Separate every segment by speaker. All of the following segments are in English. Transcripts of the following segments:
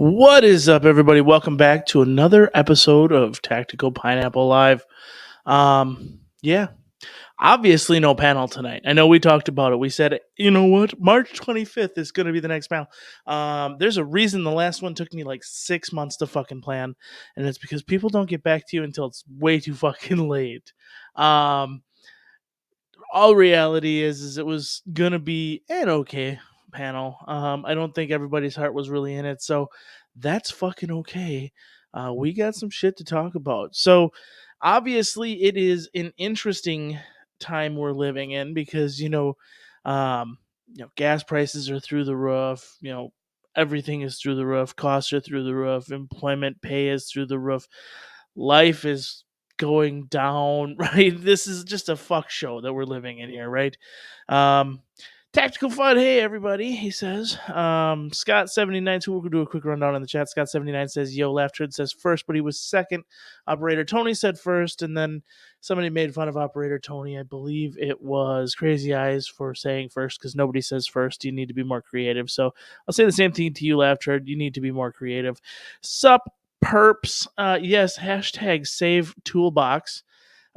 Speaker 1: What is up, everybody? Welcome back to another episode of Tactical Pineapple Live. Yeah, obviously no panel tonight. I know we talked about it. We said, you know what, March 25th is going to be the next panel. There's a reason the last one took me like 6 months to fucking plan, and it's because people don't get back to you until it's way too fucking late. Um, all reality is it was gonna be an okay panel. I don't think everybody's heart was really in it, so that's fucking okay. We got some shit to talk about. So obviously, it is an interesting time we're living in because gas prices are through the roof. Everything is through the roof. Costs are through the roof. Employment pay is through the roof. Life is going down, right? This is just a fuck show that we're living in here, right? Um, Tactical Fun, hey everybody, he says. Scott79, so we'll do a quick rundown in the chat. Scott79 says, yo, Laughtrud says first, but he was second. Operator Tony said first, and then somebody made fun of Operator Tony. I believe it was Crazy Eyes for saying first, because nobody says first. You need to be more creative. So I'll say the same thing to you, Laughtrud. You need to be more creative. Sup, perps. Yes, hashtag save toolbox.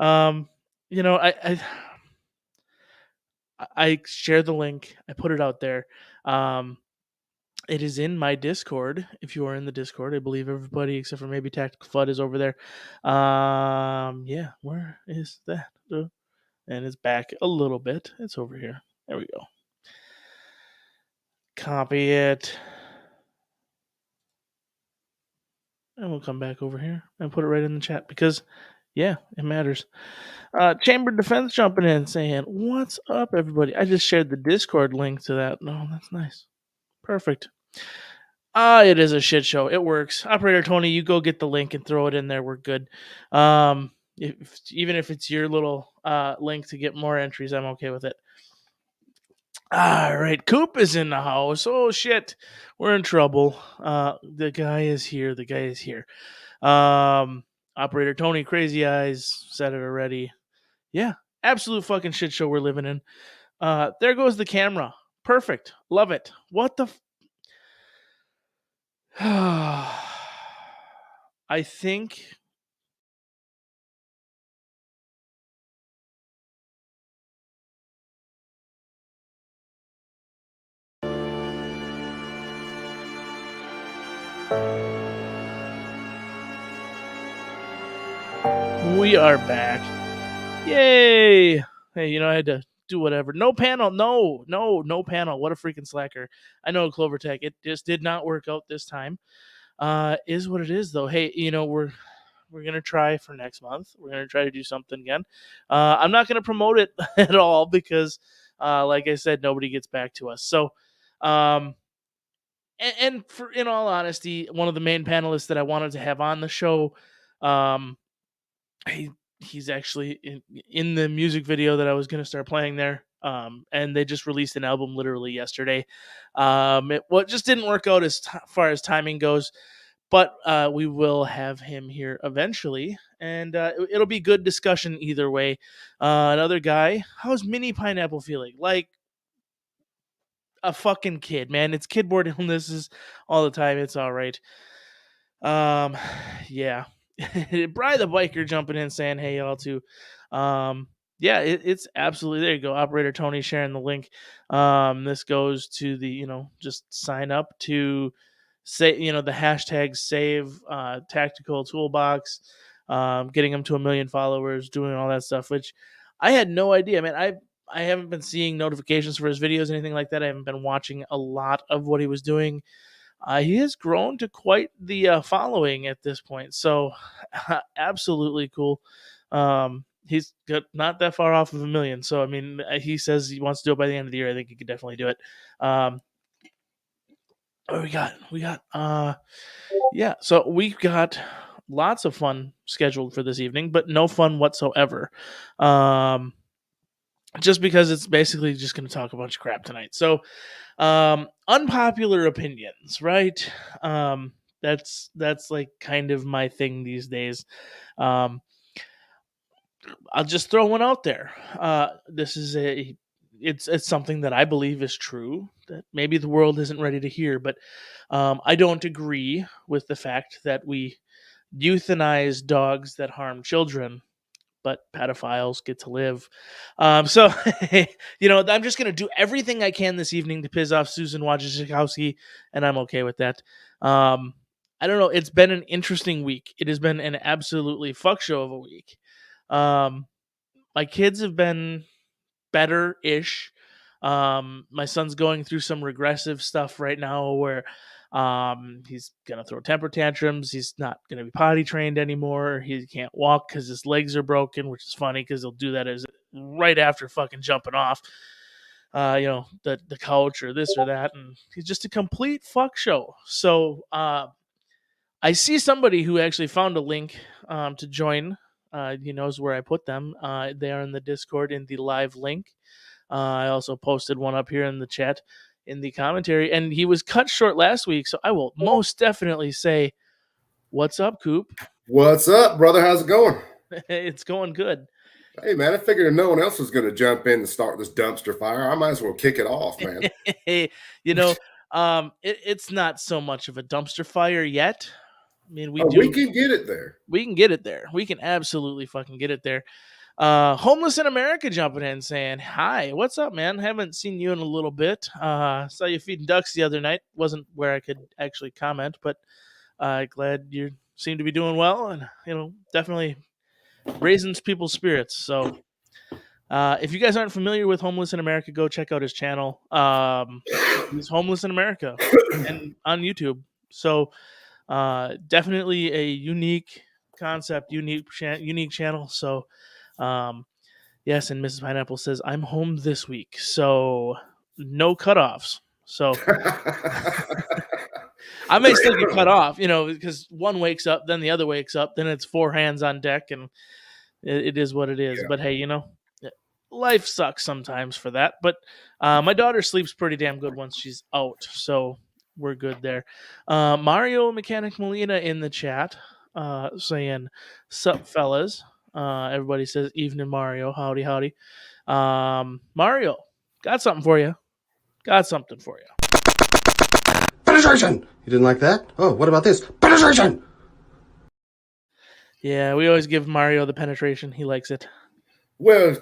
Speaker 1: Um, you know, I shared the link. I put it out there. Um, it is in my Discord. If you are in the Discord, I believe everybody except for maybe Tactical Flood is over there. Yeah, where is that? And it's back a little bit. It's over here. There we go. Copy it. And we'll come back over here and put it right in the chat because, yeah, it matters. Chamber Defense jumping in saying, what's up, everybody? I just shared the Discord link to that. No, that's nice. Perfect. It is a shit show. It works. Operator Tony, you go get the link and throw it in there. We're good. Even if it's your little link to get more entries, I'm okay with it. All right, Coop is in the house. Oh shit, we're in trouble. The guy is here. The guy is here. Operator Tony, Crazy Eyes said it already. Yeah, absolute fucking shit show we're living in. There goes the camera. Perfect. Love it. What the? I think we are back. Yay! Hey, I had to do whatever. No panel. No panel. What a freaking slacker. I know, Clover Tech. It just did not work out this time. Is what it is, though. Hey, we're gonna try for next month. We're gonna try to do something again. I'm not gonna promote it at all because, like I said, nobody gets back to us. So, and for in all honesty, one of the main panelists that I wanted to have on the show, um, he's actually in the music video that I was gonna start playing there. And they just released an album literally yesterday. It just didn't work out as far as timing goes. But we will have him here eventually, and it'll be good discussion either way. Another guy, how's Mini Pineapple feeling? Like a fucking kid, man. It's kidboard illnesses all the time. It's all right. Yeah. Bry the biker jumping in saying, "Hey, y'all too." Yeah, it's absolutely there. You go, Operator Tony sharing the link. This goes to the just sign up to say the hashtag save tactical toolbox, getting them to 1 million followers, doing all that stuff, which I had no idea. Man, I haven't been seeing notifications for his videos, anything like that. I haven't been watching a lot of what he was doing. He has grown to quite the following at this point, so absolutely cool. He's got not that far off of 1 million, so I mean, he says he wants to do it by the end of the year. I think he could definitely do it. What we got yeah, so we've got lots of fun scheduled for this evening, but no fun whatsoever. Just because it's basically just going to talk a bunch of crap tonight. So, unpopular opinions, right? That's like kind of my thing these days. I'll just throw one out there. This is it's something that I believe is true that maybe the world isn't ready to hear, but I don't agree with the fact that we euthanize dogs that harm children, but pedophiles get to live. So, I'm just going to do everything I can this evening to piss off Susan Wojciechowski, and I'm okay with that. I don't know. It's been an interesting week. It has been an absolutely fuck show of a week. My kids have been better-ish. My son's going through some regressive stuff right now where he's gonna throw temper tantrums. He's not gonna be potty trained anymore. He can't walk because his legs are broken, which is funny because he'll do that as right after fucking jumping off, the couch or this or that, and he's just a complete fuck show. So I see somebody who actually found a link to join. He knows where I put them. They are in the Discord in the live link. I also posted one up here in the chat in the commentary, and he was cut short last week, so I will most definitely say, what's up, Coop?
Speaker 2: What's up, brother? How's it going?
Speaker 1: It's going good.
Speaker 2: Hey, man, I figured if no one else was going to jump in and start this dumpster fire, I might as well kick it off, man.
Speaker 1: It's not so much of a dumpster fire yet. I mean, we
Speaker 2: can get it there.
Speaker 1: We can get it there. We can absolutely fucking get it there. Homeless in America jumping in saying, hi, what's up, man? Haven't seen you in a little bit. Saw you feeding ducks the other night. Wasn't where I could actually comment, but glad you seem to be doing well and, definitely raising people's spirits. So if you guys aren't familiar with Homeless in America, go check out his channel. He's Homeless in America and on YouTube. So definitely a unique concept, unique channel. So yes, and Mrs. Pineapple says, I'm home this week, so no cutoffs. So I may still get cut off, because one wakes up, then the other wakes up, then it's four hands on deck, and it is what it is. Yeah. But hey, life sucks sometimes for that. But my daughter sleeps pretty damn good once she's out, so we're good there. Mario Mechanic Molina in the chat saying, sup, fellas. Everybody says, evening, Mario. Howdy, howdy. Mario, got something for you.
Speaker 3: Penetration! You didn't like that? Oh, what about this? Penetration!
Speaker 1: Yeah, we always give Mario the penetration. He likes it.
Speaker 2: Well,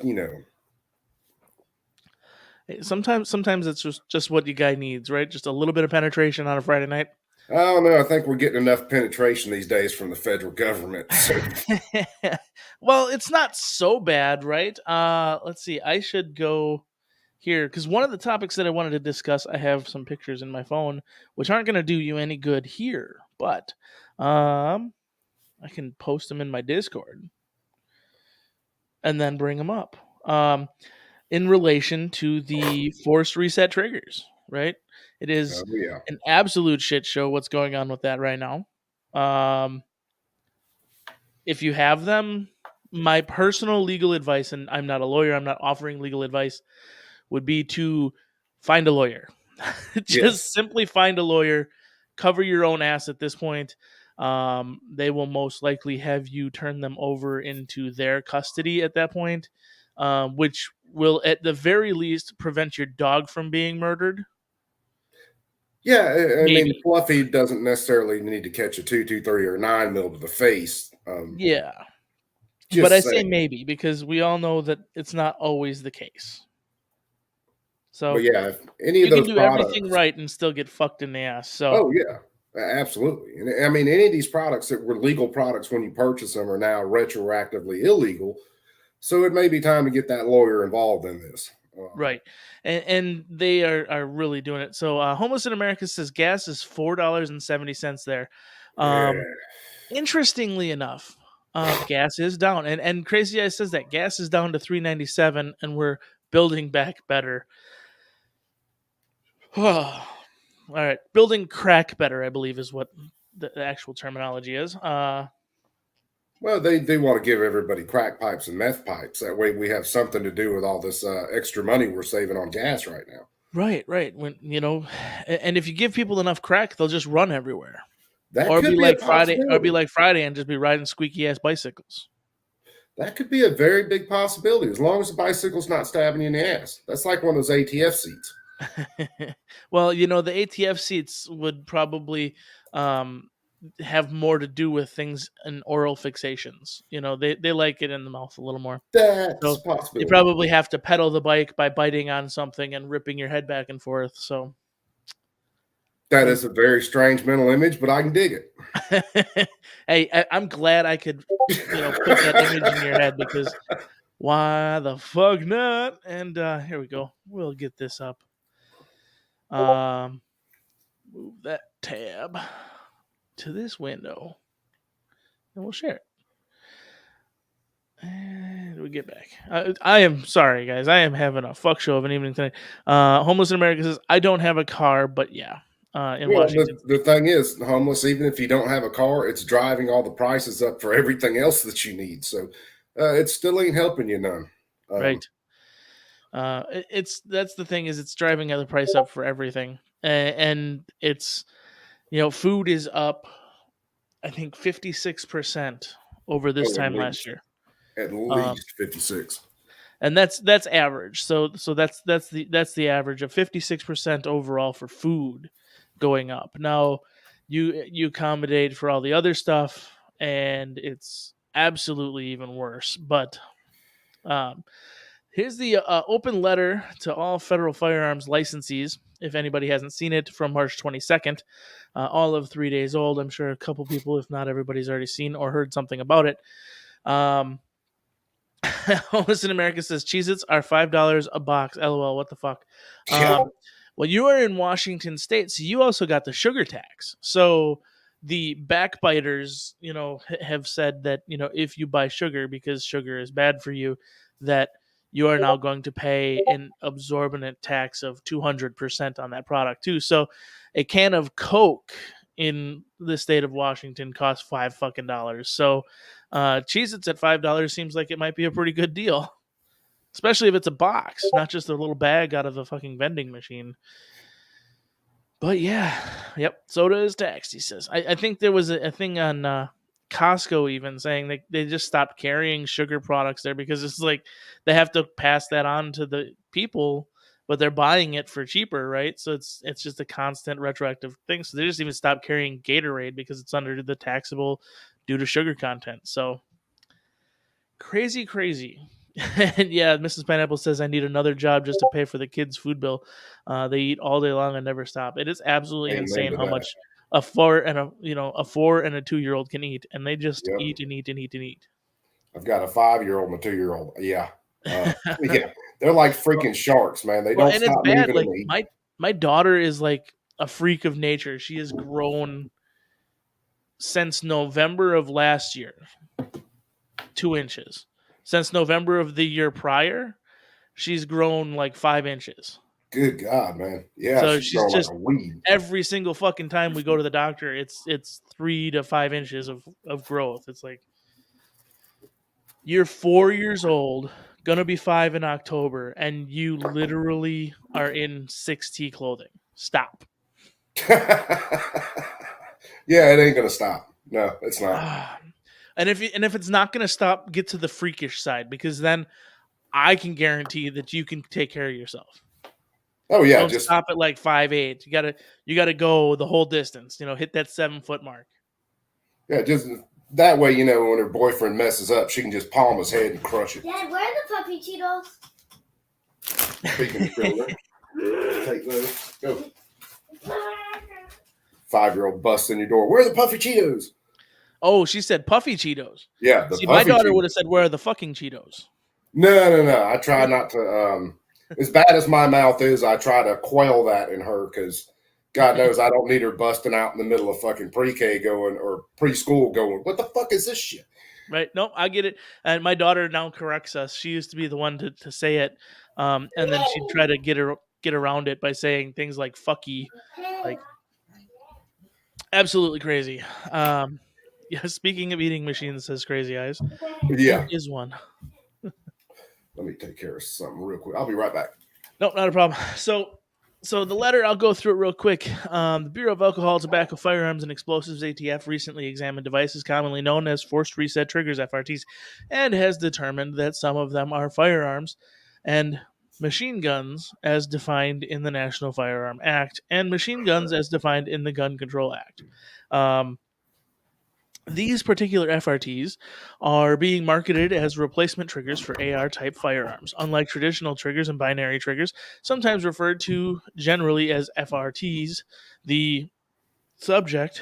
Speaker 1: Sometimes it's just what you guy needs, right? Just a little bit of penetration on a Friday night.
Speaker 2: I don't know. I think we're getting enough penetration these days from the federal government. So.
Speaker 1: Well, it's not so bad, right? Let's see. I should go here because one of the topics that I wanted to discuss, I have some pictures in my phone, which aren't going to do you any good here, but I can post them in my Discord and then bring them up. In relation to the forced reset triggers, right? It is an absolute shit show what's going on with that right now. If you have them, my personal legal advice, and I'm not a lawyer, I'm not offering legal advice, would be to find a lawyer. Just simply find a lawyer, cover your own ass at this point. They will most likely have you turn them over into their custody at that point, which will at the very least prevent your dog from being murdered.
Speaker 2: Yeah, I mean, Fluffy doesn't necessarily need to catch a 223 or 9 mil to the face.
Speaker 1: Yeah. But I say maybe because we all know that it's not always the case. So
Speaker 2: yeah, if any of those
Speaker 1: can do everything right and still get fucked in the ass. So
Speaker 2: yeah, absolutely. And I mean, any of these products that were legal products when you purchase them are now retroactively illegal. So it may be time to get that lawyer involved in this.
Speaker 1: Right. And they are really doing it. So Homeless in America says gas is $4.70 there. Interestingly enough, gas is down. And Crazy Eyes says that gas is down to $3.97 and we're building back better. All right. Building crack better, I believe, is what the actual terminology is.
Speaker 2: Well, they want to give everybody crack pipes and meth pipes. That way we have something to do with all this extra money we're saving on gas right now.
Speaker 1: Right. When and if you give people enough crack, they'll just run everywhere.
Speaker 2: That could be like
Speaker 1: Friday, or be like Friday and just be riding squeaky ass bicycles.
Speaker 2: That could be a very big possibility as long as the bicycle's not stabbing you in the ass. That's like one of those ATF seats.
Speaker 1: Well, the ATF seats would probably um, have more to do with things and oral fixations. They like it in the mouth a little more.
Speaker 2: That's
Speaker 1: So
Speaker 2: a
Speaker 1: you
Speaker 2: possibility.
Speaker 1: probably have to pedal the bike by biting on something and ripping your head back and forth. So,
Speaker 2: That is a very strange mental image, but I can dig it.
Speaker 1: hey, I'm glad I could, put that image in your head because why the fuck not? And here we go. We'll get this up. Move that tab to this window, and we'll share it. And we get back. I am sorry, guys. I am having a fuck show of an evening tonight. Homeless in America says, I don't have a car, but yeah, in
Speaker 2: Well,
Speaker 1: Washington.
Speaker 2: the thing is, homeless, even if you don't have a car, it's driving all the prices up for everything else that you need. So it still ain't helping you none.
Speaker 1: Right. That's the thing is it's driving the price up for everything, and it's food is up, I think 56% over this
Speaker 2: Oh,
Speaker 1: time last year,
Speaker 2: at
Speaker 1: um,
Speaker 2: least 56.
Speaker 1: and that's average. So that's the average of 56% overall for food going up. Now you accommodate for all the other stuff, and it's absolutely even worse. But um, here's the open letter to all federal firearms licensees. If anybody hasn't seen it, from March 22nd, all of 3 days old. I'm sure a couple people, if not everybody's already seen or heard something about it. Homeless in America says Cheez-Its are $5 a box. LOL, what the fuck? Well, you are in Washington State, so you also got the sugar tax. So the backbiters, have said that, if you buy sugar because sugar is bad for you, that you are now going to pay an absorbent tax of 200% on that product too. So a can of Coke in the state of Washington costs $5 fucking. So Cheez-Its at $5 seems like it might be a pretty good deal, especially if it's a box, not just a little bag out of a fucking vending machine. But yeah, yep, soda is taxed, he says. I think there was a thing on Costco even saying they just stopped carrying sugar products there because it's like they have to pass that on to the people, but they're buying it for cheaper, right? So it's just a constant retroactive thing. So they just even stopped carrying Gatorade because it's under the taxable due to sugar content. So crazy. And yeah, Mrs. Pineapple says I need another job just to pay for the kids' food bill. They eat all day long and never stop. It is absolutely
Speaker 2: Amen
Speaker 1: insane
Speaker 2: to
Speaker 1: how
Speaker 2: that.
Speaker 1: much a 4 and a 2-year-old can eat, and they just
Speaker 2: Yep.
Speaker 1: eat and eat and eat and eat.
Speaker 2: I've got a 5-year-old and a 2-year-old. Yeah. Yeah. They're like freaking sharks, man. They
Speaker 1: Well,
Speaker 2: don't
Speaker 1: and it's
Speaker 2: stop
Speaker 1: bad.
Speaker 2: moving
Speaker 1: Like
Speaker 2: and eating.
Speaker 1: my daughter is like a freak of nature. She has grown since November of last year, 2 inches. Since November of the year prior, she's grown like 5 inches.
Speaker 2: Good God, man. Yeah,
Speaker 1: So
Speaker 2: she's
Speaker 1: she's
Speaker 2: growing like
Speaker 1: just
Speaker 2: a weed.
Speaker 1: every single fucking time we go to the doctor, it's 3 to 5 inches of growth. It's like you're 4 years old, gonna be 5 in October, and you literally are in 6T clothing. Stop.
Speaker 2: Yeah, it ain't gonna stop. No, it's not.
Speaker 1: And if it's not gonna stop, get to the freakish side because then I can guarantee that you can take care of yourself.
Speaker 2: Oh yeah,
Speaker 1: Don't
Speaker 2: just
Speaker 1: stop at like 5'8". You gotta go the whole distance. Hit that 7-foot mark.
Speaker 2: just that way, when her boyfriend messes up, she can just palm his head and crush it.
Speaker 4: Dad, where are the puppy Cheetos?
Speaker 2: Speaking of children, take those. Go. 5-year-old busts in your door. Where are the puffy Cheetos?
Speaker 1: Oh, she said puffy Cheetos.
Speaker 2: Yeah, the
Speaker 1: See, my
Speaker 2: puffy
Speaker 1: daughter
Speaker 2: Cheetos.
Speaker 1: would have said, "Where are the fucking Cheetos?"
Speaker 2: No. I try not to. As bad as my mouth is, I try to quell that in her because God knows I don't need her busting out in the middle of fucking pre-K going or preschool going. What the fuck is this shit?
Speaker 1: Right? No, I get it. And my daughter now corrects us. She used to be the one to say it, and then she'd try to get around it by saying things like "fucky," like absolutely crazy. Yeah. Speaking of eating machines, says Crazy Eyes.
Speaker 2: Yeah.
Speaker 1: There is one.
Speaker 2: Let me take care of something real quick. I'll be right back.
Speaker 1: No, not a problem. So So the letter, I'll go through it real quick. The Bureau of Alcohol, Tobacco, Firearms, and Explosives (ATF) recently examined devices commonly known as forced reset triggers (FRTs), and has determined that some of them are firearms and machine guns as defined in the National Firearm Act, and machine guns as defined in the Gun Control Act. These particular FRTs are being marketed as replacement triggers for AR type firearms. Unlike traditional triggers and binary triggers, sometimes referred to generally as FRTs, the subject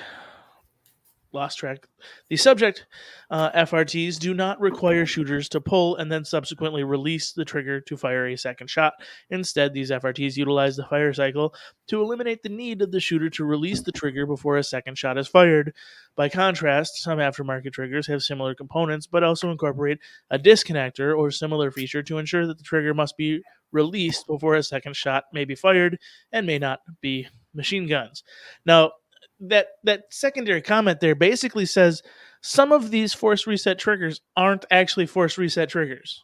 Speaker 1: lost track. The subject FRTs do not require shooters to pull and then subsequently release the trigger to fire a second shot. Instead, these FRTs utilize the fire cycle to eliminate the need of the shooter to release the trigger before a second shot is fired. By contrast, some aftermarket triggers have similar components but also incorporate a disconnector or similar feature to ensure that the trigger must be released before a second shot may be fired and may not be machine guns. Now, that secondary comment there basically says some of these force reset triggers aren't actually force reset triggers.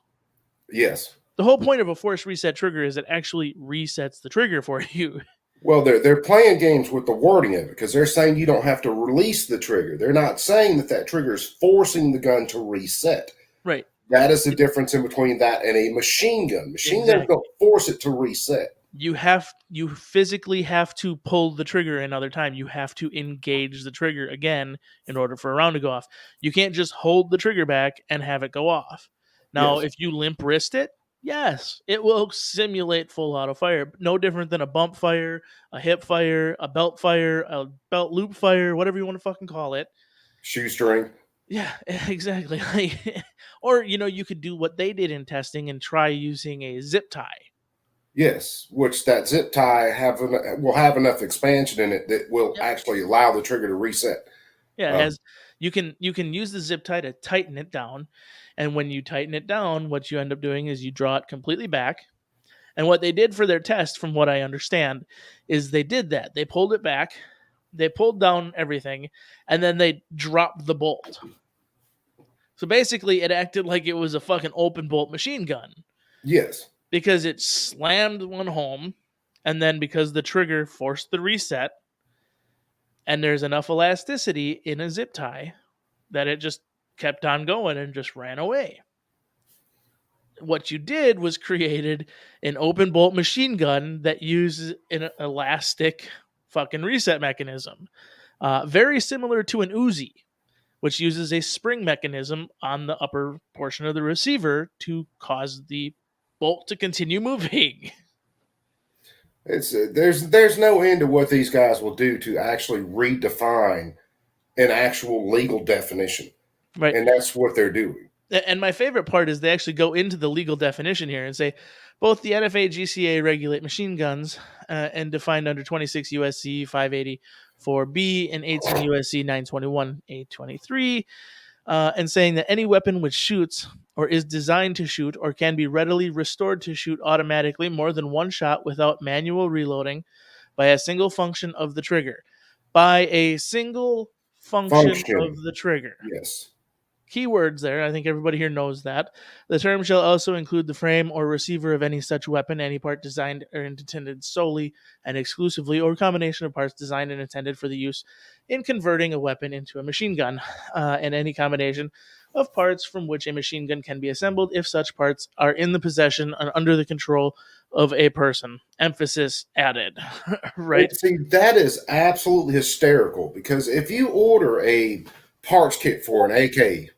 Speaker 2: Yes.
Speaker 1: The whole point of a force reset trigger is it actually resets the trigger for you.
Speaker 2: Well, they're playing games with the wording of it because they're saying you don't have to release the trigger. They're not saying that trigger is forcing the gun to reset.
Speaker 1: Right.
Speaker 2: That is the difference in between that and a machine gun. Machine guns don't force it to reset.
Speaker 1: You physically have to pull the trigger another time. You have to engage the trigger again in order for a round to go off. You can't just hold the trigger back and have it go off. Now, if you limp wrist it, yes, it will simulate full auto fire. No different than a bump fire, a hip fire, a belt loop fire, whatever you want to fucking call it.
Speaker 2: Shoestring.
Speaker 1: Yeah, exactly. Or, you could do what they did in testing and try using a zip tie.
Speaker 2: Yes, which that zip tie will have enough expansion in it that will actually allow the trigger to reset.
Speaker 1: Yeah, as you can use the zip tie to tighten it down, and when you tighten it down, what you end up doing is you draw it completely back. And what they did for their test, from what I understand, is they did that. They pulled it back, they pulled down everything, and then they dropped the bolt. So basically, it acted like it was a fucking open bolt machine gun.
Speaker 2: Yes.
Speaker 1: Because it slammed one home, and then because the trigger forced the reset, and there's enough elasticity in a zip tie that it just kept on going and just ran away. What you did was created an open bolt machine gun that uses an elastic fucking reset mechanism. Very similar to an Uzi, which uses a spring mechanism on the upper portion of the receiver to cause the bolt to continue moving.
Speaker 2: There's no end to what these guys will do to actually redefine an actual legal definition.
Speaker 1: Right.
Speaker 2: And that's what they're doing.
Speaker 1: And my favorite part is they actually go into the legal definition here and say both the NFA GCA regulate machine guns and defined under 26 USC 584B and 18 USC 921 A23, and saying that any weapon which shoots or is designed to shoot or can be readily restored to shoot automatically more than one shot without manual reloading by a single function of the trigger. By a single function of the trigger.
Speaker 2: Yes.
Speaker 1: Keywords there. I think everybody here knows that. The term shall also include the frame or receiver of any such weapon, any part designed or intended solely and exclusively, or combination of parts designed and intended for the use in converting a weapon into a machine gun, and any combination of parts from which a machine gun can be assembled if such parts are in the possession and under the control of a person. Emphasis added. Right?
Speaker 2: See, that is absolutely hysterical because if you order a parts kit for an AK,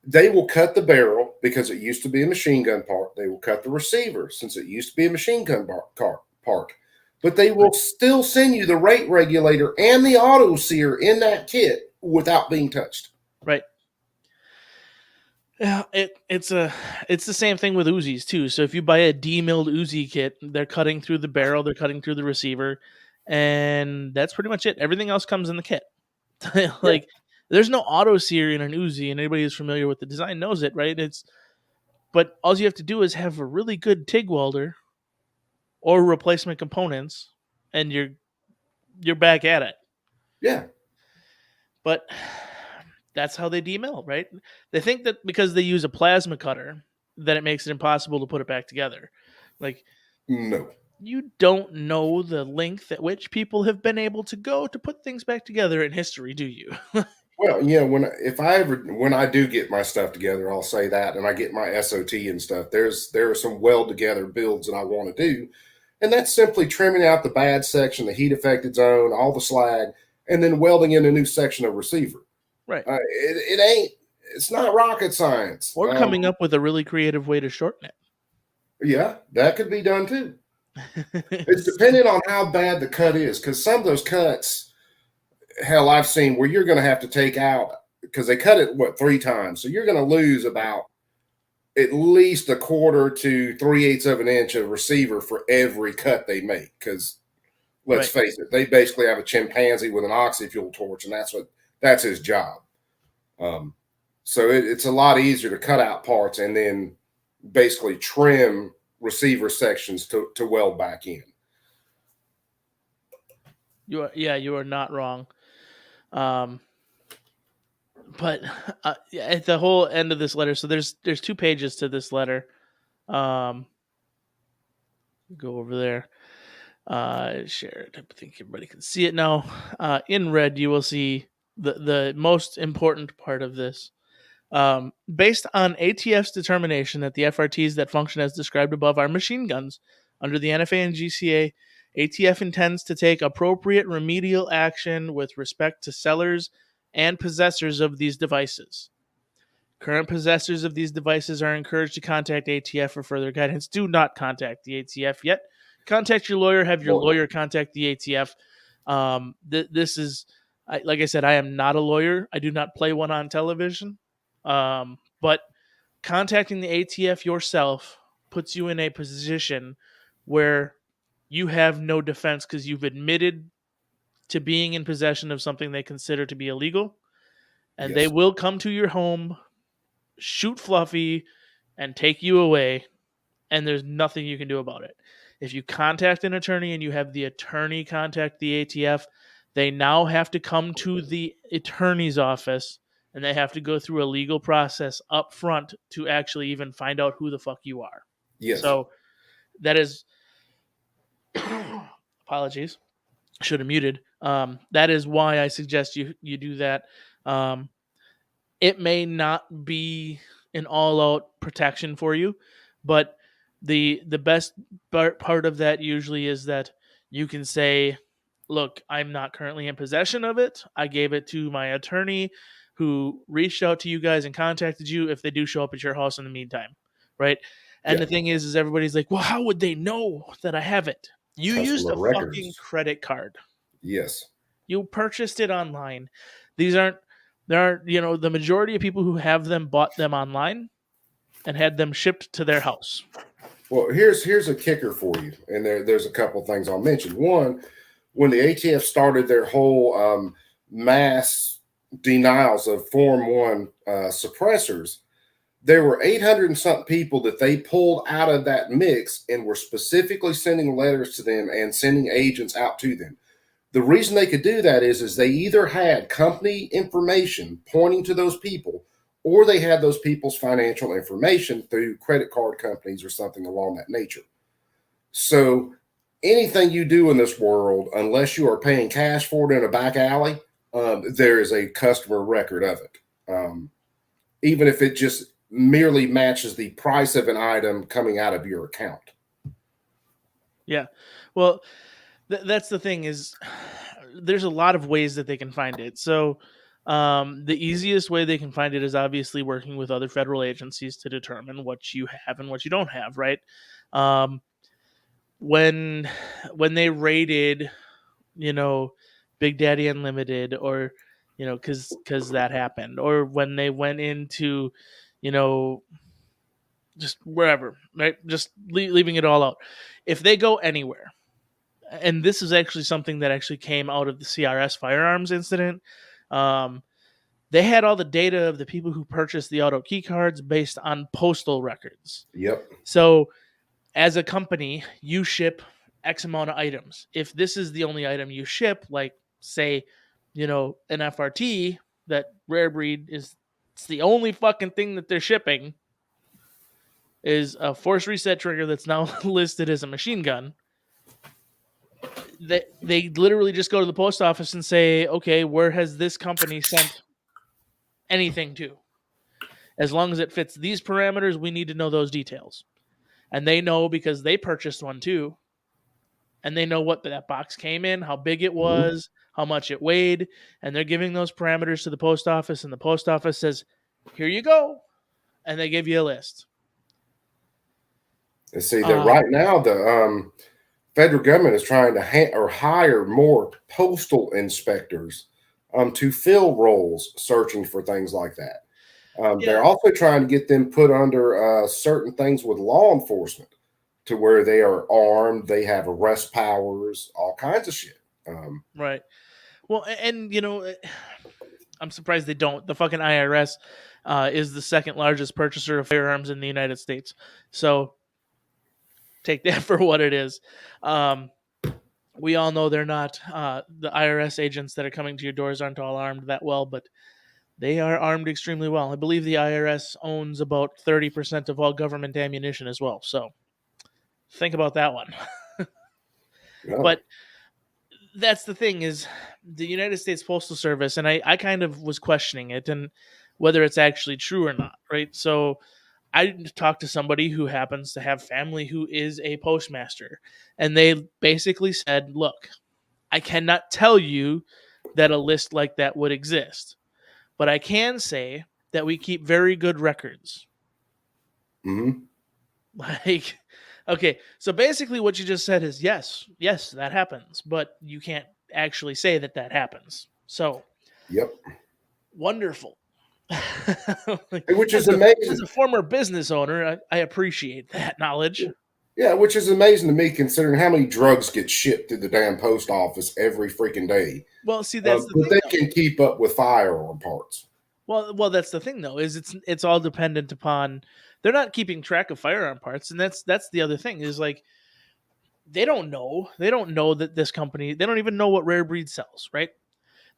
Speaker 2: they will cut the barrel because it used to be a machine gun part. They will cut the receiver since it used to be a machine gun part. But they will still send you the rate regulator and the auto sear in that kit without being touched.
Speaker 1: Right. Yeah, it's the same thing with Uzis too. So if you buy a demilled Uzi kit, they're cutting through the barrel, they're cutting through the receiver, and that's pretty much it. Everything else comes in the kit. There's no auto sear in an Uzi, and anybody who's familiar with the design knows it, right? But all you have to do is have a really good TIG welder or replacement components, and you're back at it.
Speaker 2: Yeah.
Speaker 1: But that's how they demill, right? They think that because they use a plasma cutter, that it makes it impossible to put it back together.
Speaker 2: No.
Speaker 1: you don't know the length at which people have been able to go to put things back together in history, do you?
Speaker 2: Well, when I do get my stuff together, I'll say that, and I get my SOT and stuff. There are some weld together builds that I want to do, and that's simply trimming out the bad section, the heat affected zone, all the slag, and then welding in a new section of receiver.
Speaker 1: Right.
Speaker 2: It ain't. It's not rocket science.
Speaker 1: Or coming up with a really creative way to shorten
Speaker 2: Yeah, that could be done too.
Speaker 1: it.
Speaker 2: It's depending on how bad the cut is, because some of those cuts, hell, I've seen where you're going to have to take out because they cut it 3 times, so you're going to lose about at least 1/4 to 3/8 of an inch of receiver for every cut they make. Because let's face it, they basically have a chimpanzee with an oxy-fuel torch, and that's his job. So it's a lot easier to cut out parts and then basically trim receiver sections to weld back in.
Speaker 1: You are not wrong. But at the whole end of this letter, so there's 2 pages to this letter. Go over there. Share it. I think everybody can see it now. In red, you will see the most important part of this. Based on ATF's determination that the FRTs that function as described above are machine guns under the NFA and GCA, ATF intends to take appropriate remedial action with respect to sellers and possessors of these devices. Current possessors of these devices are encouraged to contact ATF for further guidance. Do not contact the ATF yet. Contact your lawyer. Have your lawyer contact the ATF. This is, like I said, I am not a lawyer. I do not play one on television. But contacting the ATF yourself puts you in a position where you have no defense because you've admitted to being in possession of something they consider to be illegal, and they will come to your home, shoot Fluffy, and take you away, and there's nothing you can do about it. If you contact an attorney and you have the attorney contact the ATF, they now have to come to the attorney's office, and they have to go through a legal process up front to actually even find out who the fuck you are.
Speaker 2: Yes.
Speaker 1: So that is apologies. Should have muted. That is why I suggest you do that. It may not be an all-out protection for you, but the best part of that usually is that you can say, look, I'm not currently in possession of it. I gave it to my attorney who reached out to you guys and contacted you if they do show up at your house in the meantime, right? And the thing is everybody's like, well, how would they know that I have it? You used a fucking credit card.
Speaker 2: Yes.
Speaker 1: You purchased it online. There aren't, the majority of people who have them bought them online and had them shipped to their house.
Speaker 2: Well, here's a kicker for you, and there's a couple things I'll mention. One, when the ATF started their whole mass denials of Form 1 suppressors, there were 800 and something people that they pulled out of that mix and were specifically sending letters to them and sending agents out to them. The reason they could do that is they either had company information pointing to those people, or they had those people's financial information through credit card companies or something along that nature. So anything you do in this world, unless you are paying cash for it in a back alley, there is a customer record of it. Even if it just merely matches the price of an item coming out of your account.
Speaker 1: Yeah. Well, that's the thing is there's a lot of ways that they can find it. So the easiest way they can find it is obviously working with other federal agencies to determine what you have and what you don't have, right? When they raided, Big Daddy Unlimited, or because that happened, or when they went into just wherever, right? Just leaving it all out. If they go anywhere, and this is actually something that actually came out of the CRS firearms incident, they had all the data of the people who purchased the auto key cards based on postal records.
Speaker 2: Yep.
Speaker 1: So as a company, you ship X amount of items. If this is the only item you ship, like say, an FRT, that Rare Breed it's the only fucking thing that they're shipping is a force reset trigger that's now listed as a machine gun. They literally just go to the post office and say, okay, where has this company sent anything to? As long as it fits these parameters, we need to know those details. And they know because they purchased one too. And they know what that box came in, how big it was, how much it weighed. And they're giving those parameters to the post office. And the post office says, here you go. And they give you a list.
Speaker 2: And see that right now, the federal government is trying to hire more postal inspectors to fill roles searching for things like that. They're also trying to get them put under certain things with law enforcement to where they are armed, they have arrest powers, all kinds of shit.
Speaker 1: Right. Well, and I'm surprised they don't. The fucking IRS is the second largest purchaser of firearms in the United States. So take that for what it is. We all know they're not. The IRS agents that are coming to your doors aren't all armed that well, but they are armed extremely well. I believe the IRS owns about 30% of all government ammunition as well. So think about that one. But that's the thing is the United States Postal Service, and I kind of was questioning it and whether it's actually true or not, right? So I talked to somebody who happens to have family who is a postmaster, and they basically said, look, I cannot tell you that a list like that would exist, but I can say that we keep very good records.
Speaker 2: Mm-hmm.
Speaker 1: Like, okay, so basically what you just said is yes, that happens, but you can't actually say that happens. So,
Speaker 2: yep,
Speaker 1: wonderful.
Speaker 2: Which is amazing.
Speaker 1: As a former business owner, I appreciate that knowledge.
Speaker 2: Yeah, which is amazing to me considering how many drugs get shipped through the damn post office every freaking day.
Speaker 1: Well, see, that's the
Speaker 2: but
Speaker 1: thing,
Speaker 2: they can keep up with firearm parts.
Speaker 1: Well, that's the thing though, is it's all dependent upon they're not keeping track of firearm parts, and that's the other thing is like they don't know that this company, they don't even know what Rare Breed sells, right?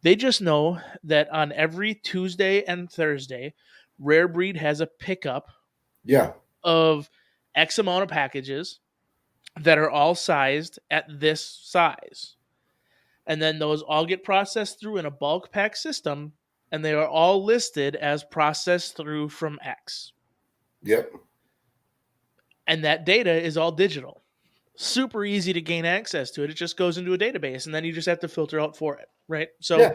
Speaker 1: They just know that on every Tuesday and Thursday, Rare Breed has a pickup of X amount of packages that are all sized at this size. And then those all get processed through in a bulk pack system, and they are all listed as processed through from X.
Speaker 2: Yep.
Speaker 1: And that data is all digital. Super easy to gain access to it. It just goes into a database, and then you just have to filter out for it, right? So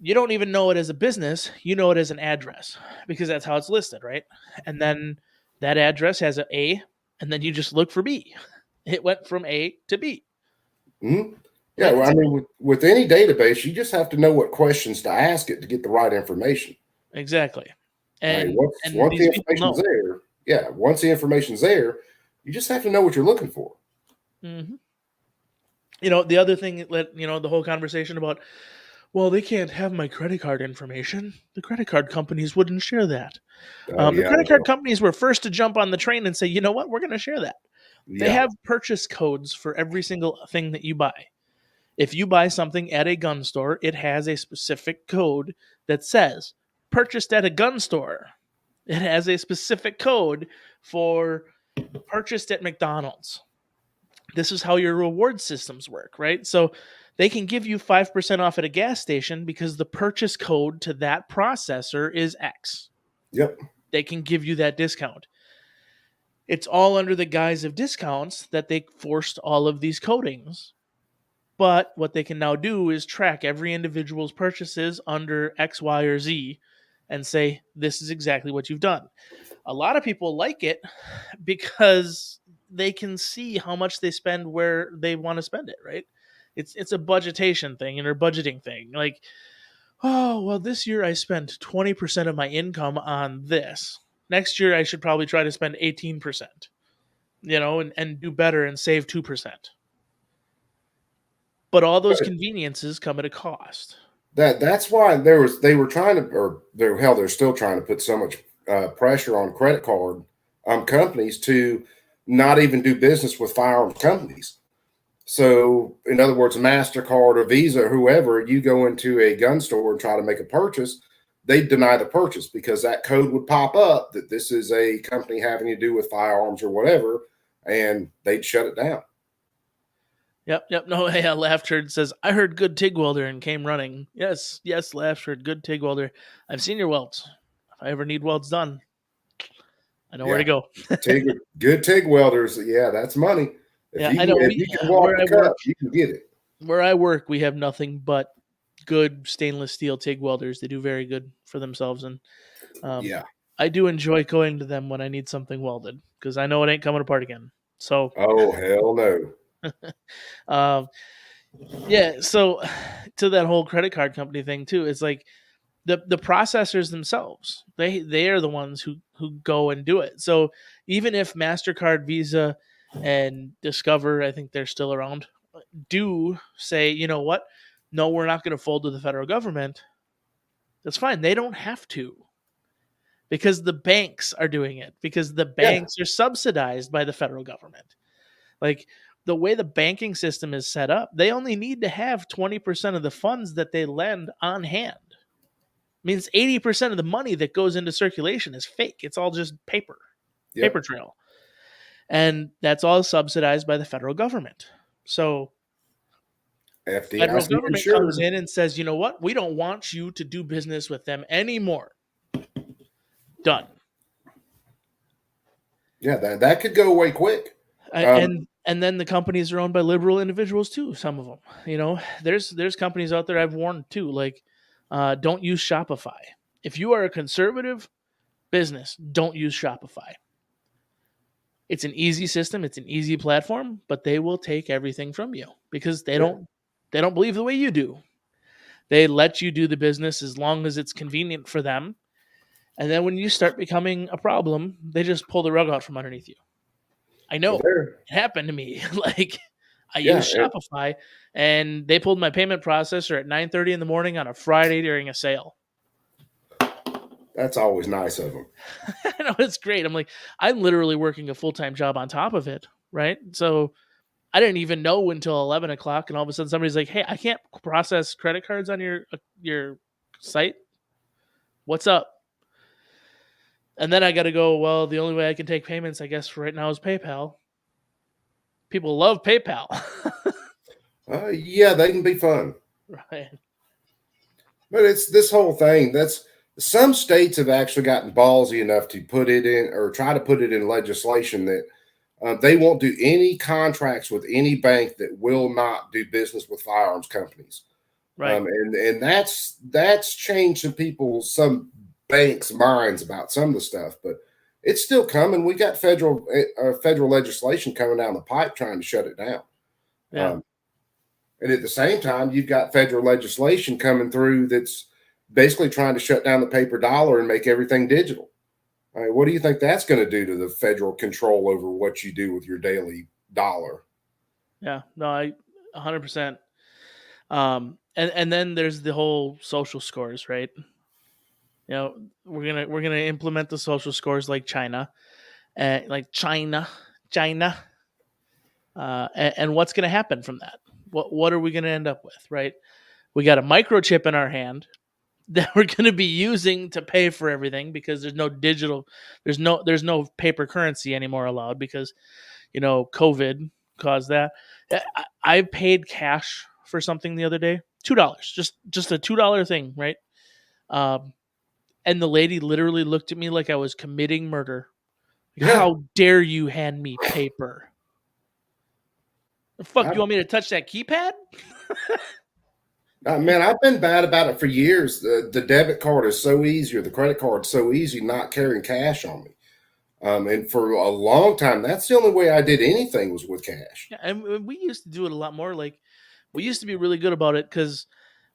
Speaker 1: you don't even know it as a business. You know it as an address because that's how it's listed, right? And then that address has an A, and then you just look for B. It went from A to B.
Speaker 2: Mm-hmm. Yeah, well, I mean, with any database, you just have to know what questions to ask it to get the right information.
Speaker 1: Exactly. And,
Speaker 2: once the information's there, once the information's there, you just have to know what you're looking for.
Speaker 1: Mm-hmm. The other thing, the whole conversation about, well, they can't have my credit card information. The credit card companies wouldn't share that. The credit card companies were first to jump on the train and say, you know what, we're going to share that. Yeah. They have purchase codes for every single thing that you buy. If you buy something at a gun store, it has a specific code that says purchased at a gun store. It has a specific code for purchased at McDonald's. This is how your reward systems work, right? So they can give you 5% off at a gas station because the purchase code to that processor is X.
Speaker 2: Yep.
Speaker 1: They can give you that discount. It's all under the guise of discounts that they forced all of these codings. But what they can now do is track every individual's purchases under X, Y, or Z and say, this is exactly what you've done. A lot of people like it because they can see how much they spend where they want to spend it, right? It's a budgetation thing and a budgeting thing. Like, oh, well, this year I spent 20% of my income on this. Next year I should probably try to spend 18%, and do better and save 2%. But all those conveniences come at a cost.
Speaker 2: That's why they were trying to, or they're still trying to put so much pressure on credit card companies to not even do business with firearms companies. So, in other words, MasterCard or Visa or whoever, you go into a gun store and try to make a purchase, they deny the purchase because that code would pop up that this is a company having to do with firearms or whatever, and they'd shut it down.
Speaker 1: Yep. No, hey, Laughed Heard says, I heard good TIG welder and came running. Yes, Laughed Heard, good TIG welder. I've seen your welds. If I ever need welds done, I know where to
Speaker 2: Yeah.
Speaker 1: go.
Speaker 2: Good TIG welders. Yeah, that's money.
Speaker 1: Yeah, I know.
Speaker 2: If you can walk the cup, you can get it.
Speaker 1: Where I work, we have nothing but good stainless steel TIG welders. They do very good for themselves, and
Speaker 2: Yeah.
Speaker 1: I do enjoy going to them when I need something welded because I know it ain't coming apart again. So,
Speaker 2: Oh hell no.
Speaker 1: um, yeah. So, to that whole credit card company thing too, it's like the processors themselves. They are the ones who go and do it. So even if Mastercard, Visa, and Discover, I think they're still around, do say, you know what? No, we're not going to fold to the federal government. That's fine. They don't have to because the banks are doing it because the banks are subsidized by the federal government. Like the way the banking system is set up, they only need to have 20% of the funds that they lend on hand. Means 80% of the money that goes into circulation is fake. It's all just paper trail. And that's all subsidized by the federal government. So
Speaker 2: FDIC
Speaker 1: federal government
Speaker 2: insured.
Speaker 1: comes in and says, you know what? We don't want you to do business with them anymore. Done.
Speaker 2: Yeah, that could go away quick.
Speaker 1: And then the companies are owned by liberal individuals too. Some of them, you know, there's companies out there I've warned too, like don't use Shopify. If you are a conservative business, don't use Shopify. It's an easy system, it's an easy platform, but they will take everything from you because they don't believe the way you do. They let you do the business as long as it's convenient for them. And then when you start becoming a problem, they just pull the rug out from underneath you. I know it happened to me. Like I used Shopify and they pulled my payment processor at 9:30 in the morning on a Friday during a sale.
Speaker 2: That's always nice of them.
Speaker 1: I know, it's great. I'm like, I'm literally working a full-time job on top of it, right? So I didn't even know until 11 o'clock, and all of a sudden somebody's like, hey, I can't process credit cards on your site. What's up? And then I got to go, well, the only way I can take payments, I guess, right now is PayPal. People love PayPal.
Speaker 2: Yeah, they can be fun.
Speaker 1: Right.
Speaker 2: But it's this whole thing. Some states have actually gotten ballsy enough to put it in or try to put it in legislation that they won't do any contracts with any bank that will not do business with firearms companies.
Speaker 1: Right.
Speaker 2: And that's changed some banks' minds about some of the stuff, but it's still coming. We got federal legislation coming down the pipe trying to shut it down.
Speaker 1: Yeah.
Speaker 2: And at the same time, you've got federal legislation coming through that's basically trying to shut down the paper dollar and make everything digital. I mean, what do you think that's going to do to the federal control over what you do with your daily dollar?
Speaker 1: Yeah, no, I 100%. And then there's the whole social scores, right? You know, we're gonna implement the social scores like China, and and what's gonna happen from that? What are we gonna end up with, right? We got a microchip in our hand that we're going to be using to pay for everything because there's no digital, there's no paper currency anymore allowed because, you know, COVID caused that. I paid cash for something the other day, $2, just a $2 thing, right? And the lady literally looked at me like I was committing murder. Like, how dare you hand me paper? The fuck, you want me to touch that keypad?
Speaker 2: Man, I've been bad about it for years. The debit card is so easy, or the credit card is so easy, not carrying cash on me. And for a long time, that's the only way I did anything was with cash.
Speaker 1: Yeah, and we used to do it a lot more. Like we used to be really good about it because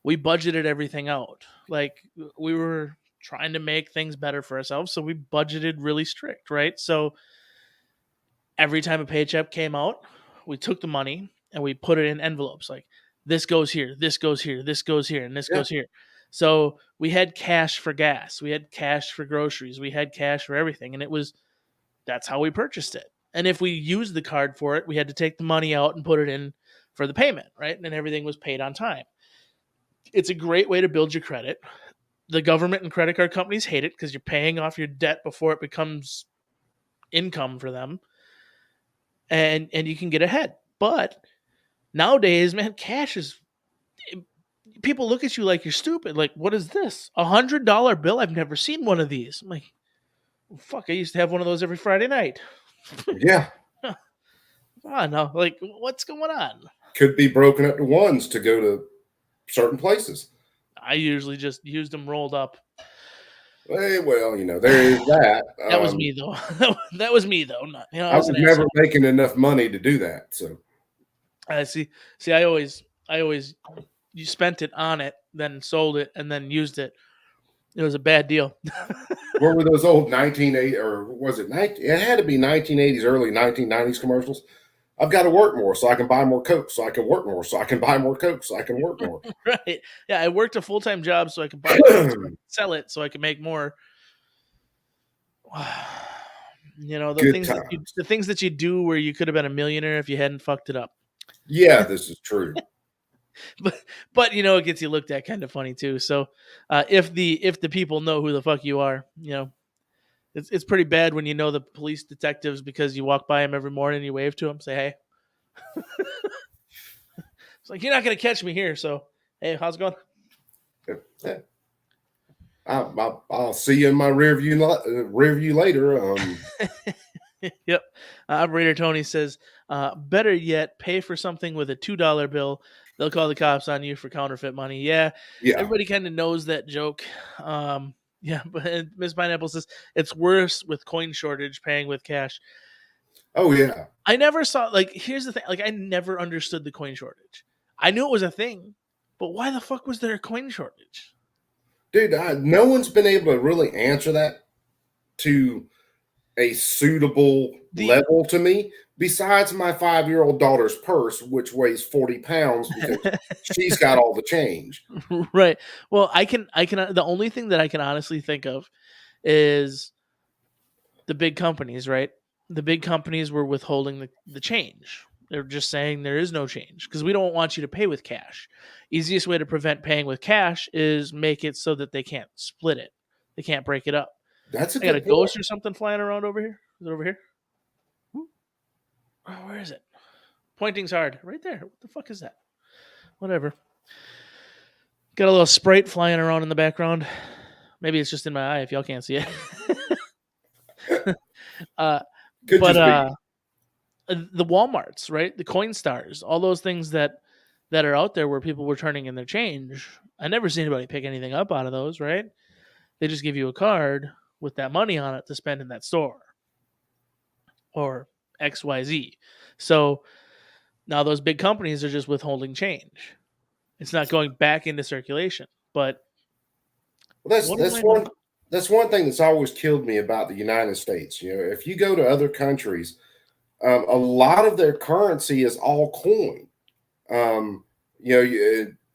Speaker 1: we budgeted everything out. Like we were trying to make things better for ourselves, so we budgeted really strict, right? So every time a paycheck came out, we took the money and we put it in envelopes. Like this goes here, this goes here, this goes here, and this goes here. So we had cash for gas, we had cash for groceries, we had cash for everything, and that's how we purchased it. And if we used the card for it, we had to take the money out and put it in for the payment, right? And everything was paid on time. It's a great way to build your credit. The government and credit card companies hate it because you're paying off your debt before it becomes income for them. And you can get ahead. But Nowadays, man, cash is. People look at you like you're stupid. Like, what is this? $100 bill? I've never seen one of these. I'm like, fuck, I used to have one of those every Friday night.
Speaker 2: Yeah.
Speaker 1: Come on now. Like, what's going on?
Speaker 2: Could be broken up to ones to go to certain places.
Speaker 1: I usually just used them rolled up.
Speaker 2: Well, there is that.
Speaker 1: That was me though. That was me though. Not,
Speaker 2: I was never making enough money to do that. So
Speaker 1: I see. I always you spent it on it, then sold it, and then used it. It was a bad deal.
Speaker 2: what were those old 1980 or was it 19? It had to be 1980s, early 1990s commercials. I've got to work more so I can buy more Coke, so I can work more, so I can buy more Coke, so I can work more.
Speaker 1: Right. Yeah, I worked a full-time job so I could buy Coke, so I could sell it, so I could make more. The things that you do where you could have been a millionaire if you hadn't fucked it up.
Speaker 2: Yeah, this is true.
Speaker 1: But it gets you looked at kind of funny too. So if the people know who the fuck you are, it's pretty bad when you know the police detectives because you walk by them every morning and you wave to them, say hey. It's like, you're not gonna catch me here, so hey, how's it going?
Speaker 2: Yeah. I'll see you in my rear view later.
Speaker 1: Yep. Operator Tony says, better yet, pay for something with a $2 bill. They'll call the cops on you for counterfeit money. Yeah. Everybody kind of knows that joke. Yeah, but Miss Pineapple says it's worse with coin shortage, paying with cash.
Speaker 2: Oh yeah.
Speaker 1: I never saw, here's the thing, I never understood the coin shortage. I knew it was a thing, but why the fuck was there a coin shortage?
Speaker 2: Dude, no one's been able to really answer that to a suitable level to me, besides my 5-year-old daughter's purse, which weighs 40 pounds because she's got all the change.
Speaker 1: Right. Well, I can, the only thing that I can honestly think of is the big companies, right? The big companies were withholding the change. They're just saying there is no change because we don't want you to pay with cash. Easiest way to prevent paying with cash is make it so that they can't split it. They can't break it up.
Speaker 2: That's
Speaker 1: I got a ghost or something flying around over here. Is it over here? Oh, where is it? Pointing's hard. Right there. What the fuck is that? Whatever. Got a little Sprite flying around in the background. Maybe it's just in my eye if y'all can't see it. The Walmarts, right? The Coinstars, all those things that are out there where people were turning in their change. I never see anybody pick anything up out of those, right? They just give you a card with that money on it to spend in that store or XYZ. So now those big companies are just withholding change. It's not going back into circulation. But
Speaker 2: that's one thing that's always killed me about the United States. If you go to other countries, a lot of their currency is all coin.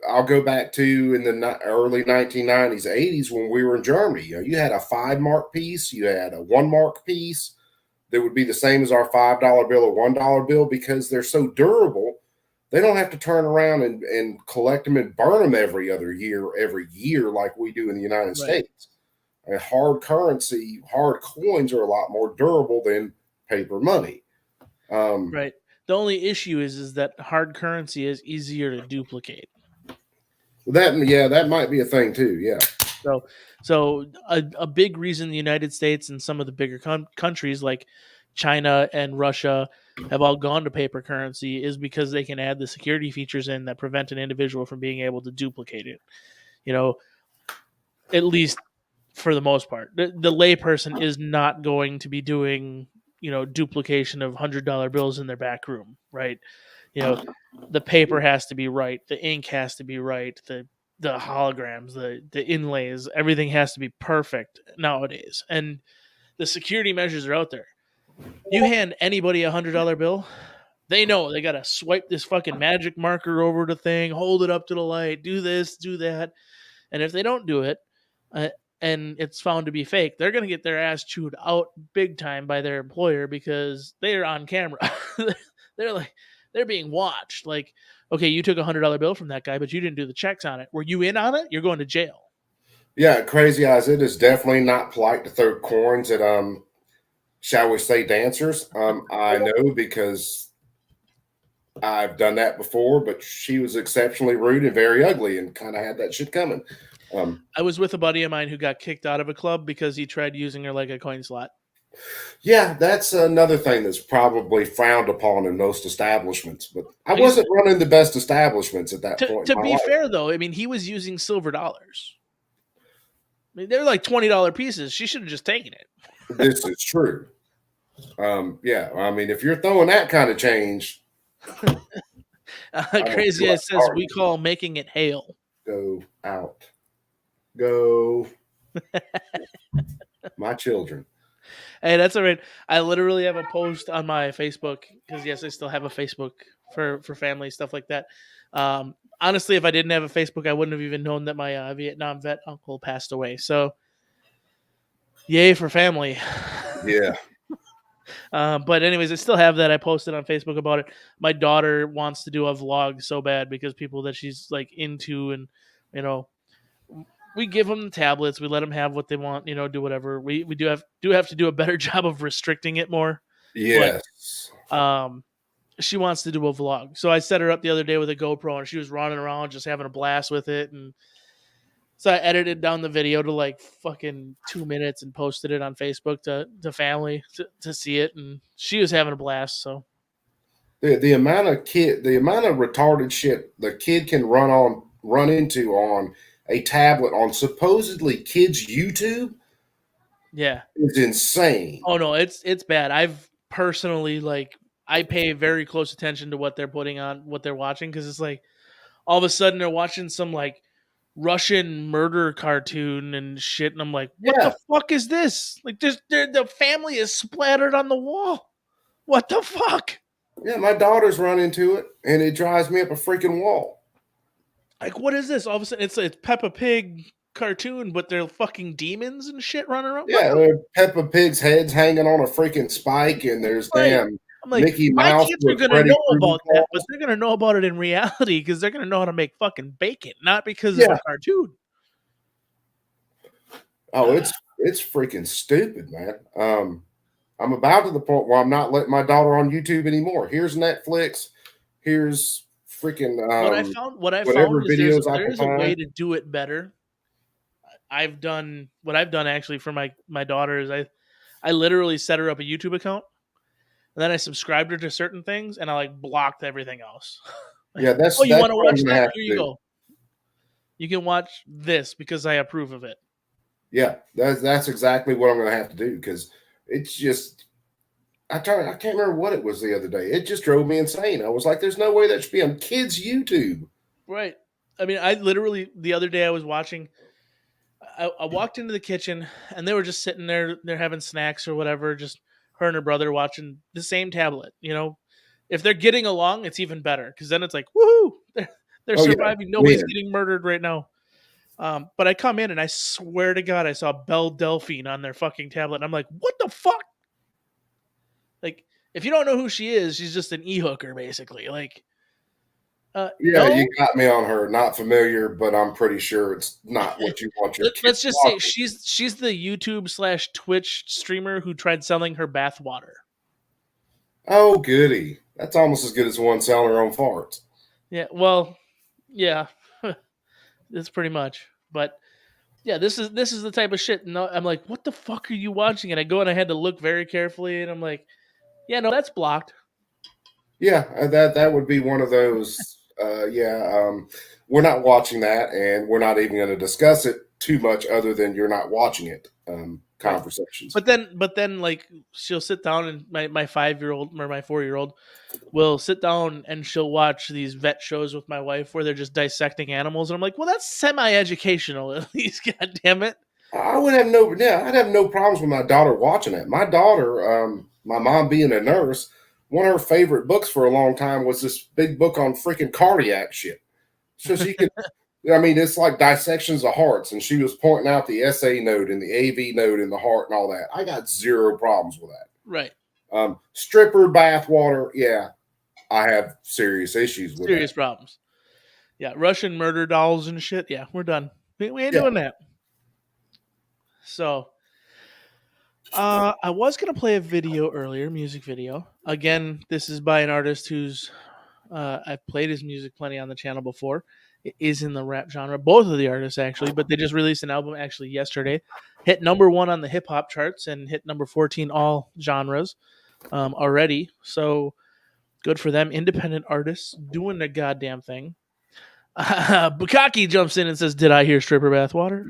Speaker 2: I'll go back to in the early 1990s, 80s when we were in Germany. You had a 5-mark piece, you had a 1-mark piece that would be the same as our $5 bill or $1 bill because they're so durable. They don't have to turn around and collect them and burn them every year like we do in the United States. And hard currency, hard coins are a lot more durable than paper money.
Speaker 1: Right. The only issue is that hard currency is easier to duplicate.
Speaker 2: That might be a thing too. Yeah.
Speaker 1: So a big reason the United States and some of the bigger countries like China and Russia have all gone to paper currency is because they can add the security features in that prevent an individual from being able to duplicate it. At least for the most part, the layperson is not going to be doing duplication of $100 bills in their back room, right? The paper has to be right, the ink has to be right, the holograms, the inlays, everything has to be perfect nowadays. And the security measures are out there. You hand anybody a $100 bill, they know they got to swipe this fucking magic marker over the thing, hold it up to the light, do this, do that. And if they don't do it, and it's found to be fake, they're going to get their ass chewed out big time by their employer because they're on camera. They're being watched. Like, okay, you took a $100 bill from that guy, but you didn't do the checks on it. Were you in on it? You're going to jail.
Speaker 2: Yeah, crazy eyes. It is definitely not polite to throw coins at shall we say dancers. I know because I've done that before, but she was exceptionally rude and very ugly, and kind of had that shit coming.
Speaker 1: I was with a buddy of mine who got kicked out of a club because he tried using her like a coin slot.
Speaker 2: Yeah, that's another thing that's probably frowned upon in most establishments. But I
Speaker 1: He's-
Speaker 2: wasn't running the best establishments at that point
Speaker 1: To
Speaker 2: in my
Speaker 1: be
Speaker 2: life.
Speaker 1: fair, though, I mean, he was using silver dollars. I mean, they're like $20 pieces. She should have just taken it.
Speaker 2: This is true. Yeah, I mean, if you're throwing that kind of change,
Speaker 1: Crazy
Speaker 2: do
Speaker 1: Eyes
Speaker 2: it
Speaker 1: says
Speaker 2: hard.
Speaker 1: we call making it hail.
Speaker 2: go out. Go. My children.
Speaker 1: Hey, that's all right. I literally have a post on my Facebook because yes, I still have a Facebook for family stuff like that. Honestly, if I didn't have a Facebook, I wouldn't have even known that my Vietnam vet uncle passed away. So, yay for family.
Speaker 2: Yeah.
Speaker 1: But anyways, I still have that. I posted on Facebook about it. My daughter wants to do a vlog so bad because people that she's like into, and you know, we give them the tablets. We let them have what they want. You know, do whatever. We do have to do a better job of restricting it more.
Speaker 2: Yes.
Speaker 1: She wants to do a vlog. So I set her up the other day with a GoPro, and she was running around just having a blast with it. And so I edited down the video to like fucking 2 minutes and posted it on Facebook to family to see it. And she was having a blast. So
Speaker 2: The amount of retarded shit the kid can run into on a tablet on supposedly kids' YouTube
Speaker 1: yeah.
Speaker 2: is insane.
Speaker 1: Oh no, it's bad. I've personally I pay very close attention to what they're putting on, what they're watching, because it's like all of a sudden they're watching some like Russian murder cartoon and shit, and I'm like, what
Speaker 2: Yeah.
Speaker 1: the fuck is this? Like, the family is splattered on the wall. What the fuck?
Speaker 2: Yeah, my daughters run into it, and it drives me up a freaking wall.
Speaker 1: Like, what is this? All of a sudden, it's Peppa Pig cartoon, but they're fucking demons and shit running around.
Speaker 2: Yeah, Peppa Pig's head's hanging on a freaking spike, and there's
Speaker 1: Right.
Speaker 2: damn
Speaker 1: I'm like,
Speaker 2: Mickey
Speaker 1: my
Speaker 2: Mouse
Speaker 1: kids are
Speaker 2: with
Speaker 1: gonna
Speaker 2: Freddy
Speaker 1: know
Speaker 2: Krueger
Speaker 1: about that, but
Speaker 2: claws.
Speaker 1: they're gonna know about it in reality because they're gonna know how to make fucking bacon, not because of
Speaker 2: Yeah.
Speaker 1: a cartoon.
Speaker 2: Oh, it's freaking stupid, man. I'm about to the point where I'm not letting my daughter on YouTube anymore. Here's Netflix. Here's freaking
Speaker 1: What I found
Speaker 2: whatever
Speaker 1: is there's
Speaker 2: videos I can
Speaker 1: a way
Speaker 2: find.
Speaker 1: to do it better. What I've done actually for my daughter is I literally set her up a YouTube account, and then I subscribed her to certain things, and I like blocked everything else. Like,
Speaker 2: Yeah, that's
Speaker 1: oh, you
Speaker 2: that's
Speaker 1: want to
Speaker 2: what I'm
Speaker 1: watch
Speaker 2: gonna
Speaker 1: that?
Speaker 2: have
Speaker 1: Here
Speaker 2: to
Speaker 1: you
Speaker 2: do.
Speaker 1: go. You can watch this because I approve of it.
Speaker 2: Yeah, that's exactly what I'm gonna have to do because it's just I can't remember what it was the other day. It just drove me insane. I was like, there's no way that should be on kids' YouTube.
Speaker 1: Right. I mean, I literally the other day I was watching. I walked into the kitchen and they were just sitting there. They're having snacks or whatever. Just her and her brother watching the same tablet. You know, if they're getting along, it's even better because then it's like, woohoo! They're
Speaker 2: Oh, yeah.
Speaker 1: surviving. Nobody's
Speaker 2: Win.
Speaker 1: getting murdered right now. But I come in and I swear to God, I saw Belle Delphine on their fucking tablet. And I'm like, what the fuck? Like, if you don't know who she is, she's just an e-hooker, basically. Like,
Speaker 2: Yeah,
Speaker 1: no?
Speaker 2: you got me on her. Not familiar, but I'm pretty sure it's not what you want your
Speaker 1: Let's
Speaker 2: kids
Speaker 1: just say
Speaker 2: watching.
Speaker 1: she's the YouTube / Twitch streamer who tried selling her bath water.
Speaker 2: Oh, goody. That's almost as good as the one selling her own farts.
Speaker 1: Yeah, well, yeah, that's pretty much. But yeah, this is the type of shit. No, I'm like, what the fuck are you watching? And I go and I had to look very carefully, and I'm like, yeah, no, that's blocked.
Speaker 2: Yeah, that would be one of those. We're not watching that, and we're not even going to discuss it too much, other than you're not watching it. Conversations.
Speaker 1: But then, like, she'll sit down and my 5-year-old or my 4-year-old will sit down and she'll watch these vet shows with my wife where they're just dissecting animals, and I'm like, well, that's semi-educational at least. God damn it.
Speaker 2: I'd have no problems with my daughter watching it. My daughter, my mom being a nurse, one of her favorite books for a long time was this big book on freaking cardiac shit. So she could, I mean, it's like dissections of hearts, and she was pointing out the SA node and the AV node in the heart and all that. I got zero problems with that.
Speaker 1: Right.
Speaker 2: Stripper bath water, yeah, I have serious issues with
Speaker 1: Serious
Speaker 2: that.
Speaker 1: problems. Yeah, Russian murder dolls and shit. Yeah, we're done. We ain't
Speaker 2: Yeah.
Speaker 1: doing that. So, I was gonna play a video earlier, music video. Again, this is by an artist who's I've played his music plenty on the channel before. It is in the rap genre. Both of the artists actually, but they just released an album actually yesterday. Hit number 1 on the hip hop charts and hit number 14 all genres already. So good for them. Independent artists doing their goddamn thing. Bukaki jumps in and says, "Did I hear stripper bathwater?"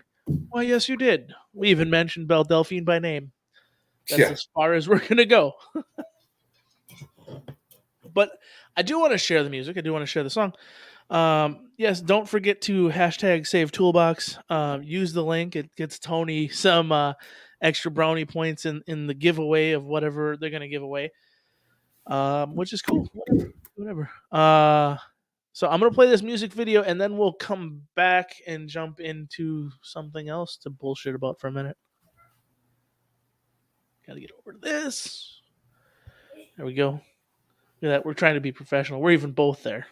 Speaker 1: Well, yes, you did. We even mentioned Belle Delphine by name. That's as far as we're gonna go. But I do want to share the music. I do want to share the song. Yes, don't forget to #save Toolbox. Use the link. It gets Tony some extra brownie points in the giveaway of whatever they're gonna give away. Which is cool. Whatever. So I'm gonna play this music video and then we'll come back and jump into something else to bullshit about for a minute. Gotta get over to this. There we go. Look at that. We're trying to be professional. We're even both there.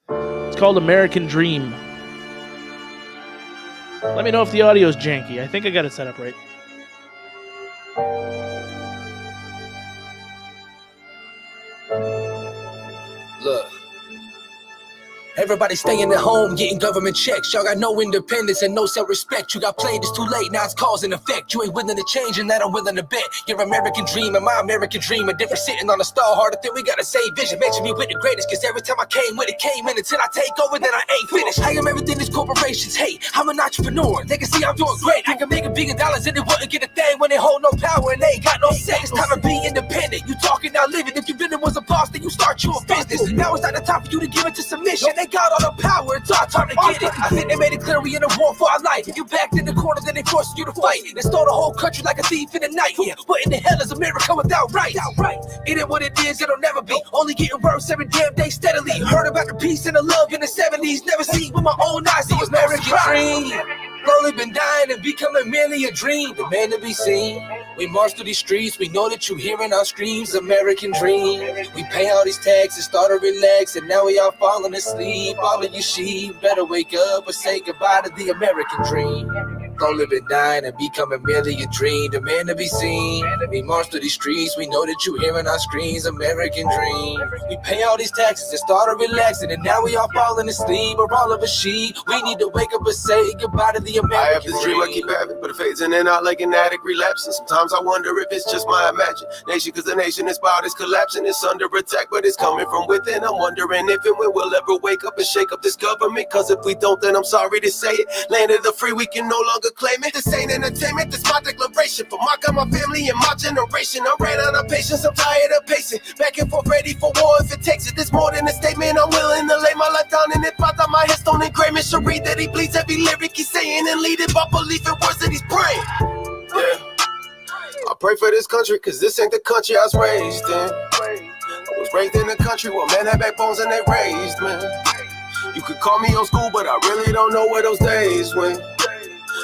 Speaker 1: It's called American Dream. Let me know if the audio is janky. I think I got it set up right.
Speaker 4: Look. Everybody staying at home, getting government checks. Y'all got no independence and no self-respect. You got played, it's too late, now it's cause and effect. You ain't willing to change and that I'm willing to bet. Your American dream and my American dream are different. Sitting on a star, harder than we got the same vision. Mention me with the greatest, cause every time I came with it came in. Until I take over, then I ain't finished. I am everything these corporations hate. I'm an entrepreneur, they can see I'm doing great. I can make $1 billion and they wouldn't get a thing when they hold no power and they ain't got no say. It's time to be independent. You talking, now living. If you really was a boss, then you start your business. Now it's not the time for you to give it to submission. They got all the power. It's our time to get it. I think they made it clear we in a war for our life. You backed in the corner, then they forced you to fight. They stole the whole country like a thief in the night. Yeah, what in the hell is America without rights? It ain't what it is, it'll never be. Only getting worse every damn day steadily. Heard about the peace and the love in the 70s. Never seen with my own eyes the American dream. Slowly been dying and becoming merely a dream. The man to be seen. We march through these streets, we know that you hearing our screams. American dream. We pay all these taxes, start to relax, and now we all falling asleep. All of you sheep better wake up or say goodbye to the American dream. Slowly been dying and becoming merely a dream. The man to be seen. We march through these streets, we know that you hearing our screams. American dream. We pay all these taxes and start to relaxing, and now we all falling asleep. Or all of us sheep. We need to wake up and say goodbye to the American dream.
Speaker 5: I have this dream I keep having, but it fades in and out like an addict relapsing. Sometimes I wonder if it's just my imagination, cause the nation is about is collapsing. It's under attack, but it's coming from within. I'm wondering if and when we'll ever wake up and shake up this government. Cause if we don't, then I'm sorry to say it. Land of the free, we can no longer claim it. This ain't entertainment, this my declaration. For my God, my family, and my generation. I ran out of patience, I'm tired of pacing. Back and forth, ready for war if it takes it. This more than a statement, I'm willing to lay my life down. And if I thought my headstone engraving should read that he bleeds every lyric he's saying, and lead it by belief in words that he's praying. Yeah. I pray for this country, cause this ain't the country I was raised in. I was raised in a country where men had backbones and they raised men. You could call me old school, but I really don't know where those days went.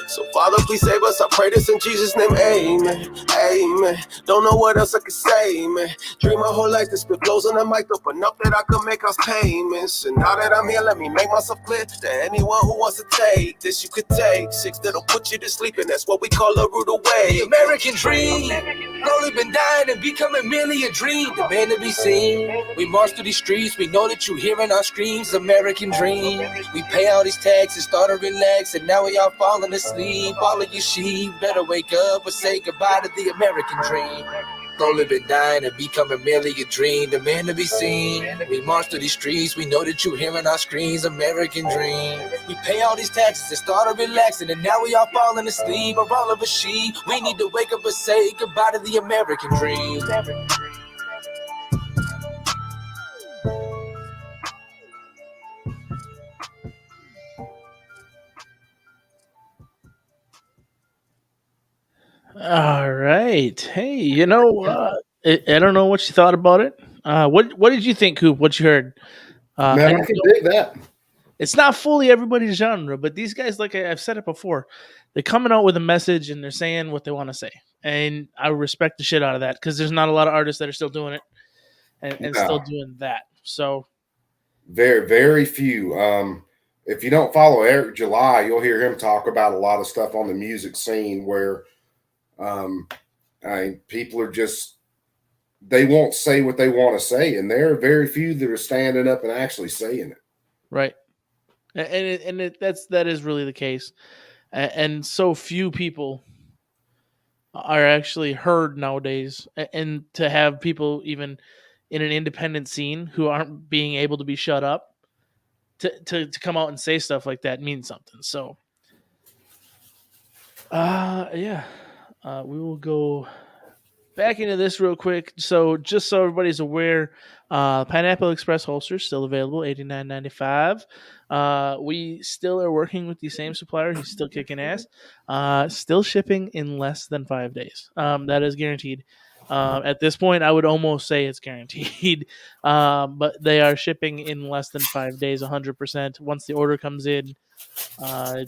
Speaker 5: So Father, please save us, I pray this in Jesus' name, amen, amen. Don't know what else I can say, man. Dream my whole life to spit blows on the mic up enough that I could make us payments. And now that I'm here, let me make myself clear to anyone who wants to take this. You could take 6 that'll put you to sleep, and that's what we call a rude away.
Speaker 4: The American dream, slowly been dying and becoming merely a dream. The man to be seen. We march through these streets, we know that you hearing our screams. American dream. We pay all these taxes, start to relax, and now we all falling asleep. All of you sheep better wake up or say goodbye to the American dream. Slowly been dying and becoming merely a dream. The man to be seen. We march through these streets, we know that you hearing our screams. American dream. We pay all these taxes and start relaxing, and now we all falling asleep. Or all of us sheep. We need to wake up and say goodbye to the American dream.
Speaker 1: All right. Hey, I don't know what you thought about it. What did you think, Coop? What you heard?
Speaker 2: Man, I can dig that.
Speaker 1: It's not fully everybody's genre, but these guys, like I've said it before, they're coming out with a message and they're saying what they want to say, and I respect the shit out of that because there's not a lot of artists that are still doing it and still doing that. So
Speaker 2: very, very few. If you don't follow Eric July, you'll hear him talk about a lot of stuff on the music scene where people are just they won't say what they want to say, and there are very few that are standing up and actually saying it.
Speaker 1: Right. That is really the case. And so few people are actually heard nowadays, and to have people even in an independent scene who aren't being able to be shut up to come out and say stuff like that means something. So yeah, we will go back into this real quick. So just so everybody's aware, Pineapple Express holsters still available, $89.95. We still are working with the same supplier. He's still kicking ass. Still shipping in less than 5 days. That is guaranteed. At this point, I would almost say it's guaranteed. But they are shipping in less than 5 days, 100%. Once the order comes in,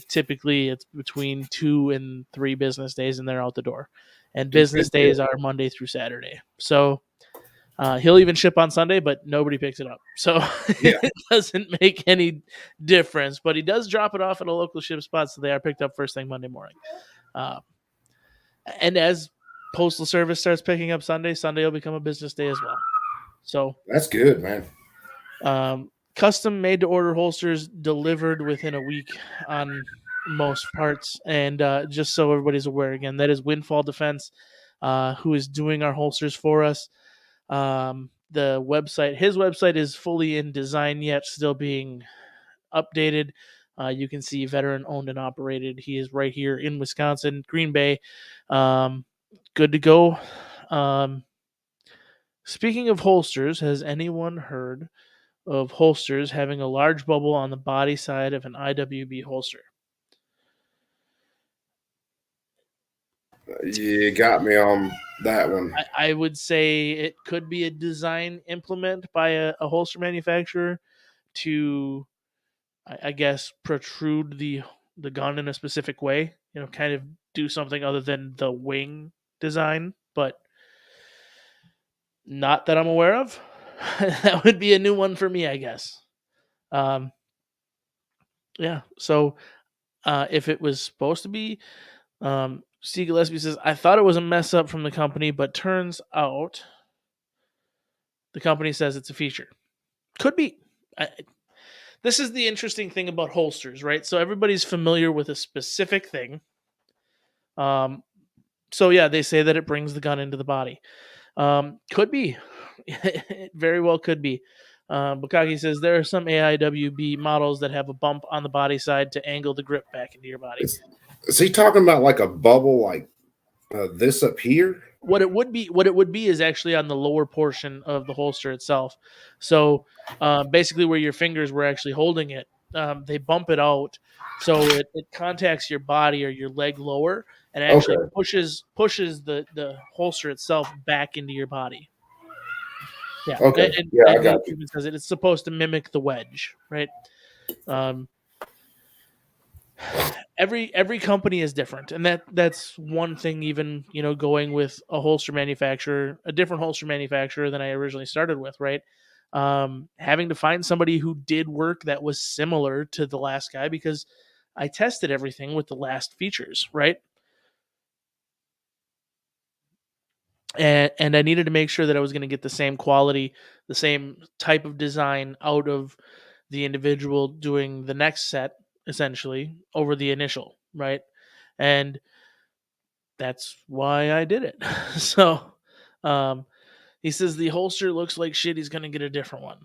Speaker 1: typically it's between 2 and 3 business days, and they're out the door. And business days are Monday through Saturday. So he'll even ship on Sunday, but nobody picks it up. So it doesn't make any difference. But he does drop it off at a local ship spot, so they are picked up first thing Monday morning. And as Postal Service starts picking up Sunday will become a business day as well. So
Speaker 2: that's good, man.
Speaker 1: Custom made to order holsters delivered within a week on most parts. And just so everybody's aware, again, that is Windfall Defense, who is doing our holsters for us. His website is fully in design yet, still being updated. You can see veteran owned and operated. He is right here in Wisconsin, Green Bay. Good to go. Speaking of holsters, has anyone heard of holsters having a large bubble on the body side of an IWB holster?
Speaker 2: You got me on that one.
Speaker 1: I would say it could be a design implement by a holster manufacturer to, I guess, protrude the gun in a specific way. Kind of do something other than the wing design, but not that I'm aware of. That would be a new one for me, I guess. Yeah. So if it was supposed to be, C. Gillespie says, I thought it was a mess up from the company, but turns out the company says it's a feature. Could be. This is the interesting thing about holsters, right? So everybody's familiar with a specific thing. So yeah, they say that it brings the gun into the body. Could be. It very well could be. Bukaki says there are some AIWB models that have a bump on the body side to angle the grip back into your body.
Speaker 2: Is he talking about like a bubble like this up here?
Speaker 1: What it would be is actually on the lower portion of the holster itself. So basically where your fingers were actually holding it, they bump it out so it contacts your body or your leg lower and actually pushes the holster itself back into your body. Yeah.
Speaker 2: Okay. I got you.
Speaker 1: Because it's supposed to mimic the wedge, right? Every company is different, and that's one thing. Even going with a holster manufacturer, a different holster manufacturer than I originally started with, right? Having to find somebody who did work that was similar to the last guy, because I tested everything with the last features, right? And I needed to make sure that I was going to get the same quality, the same type of design out of the individual doing the next set, essentially, over the initial, right? And that's why I did it. So he says the holster looks like shit. He's going to get a different one.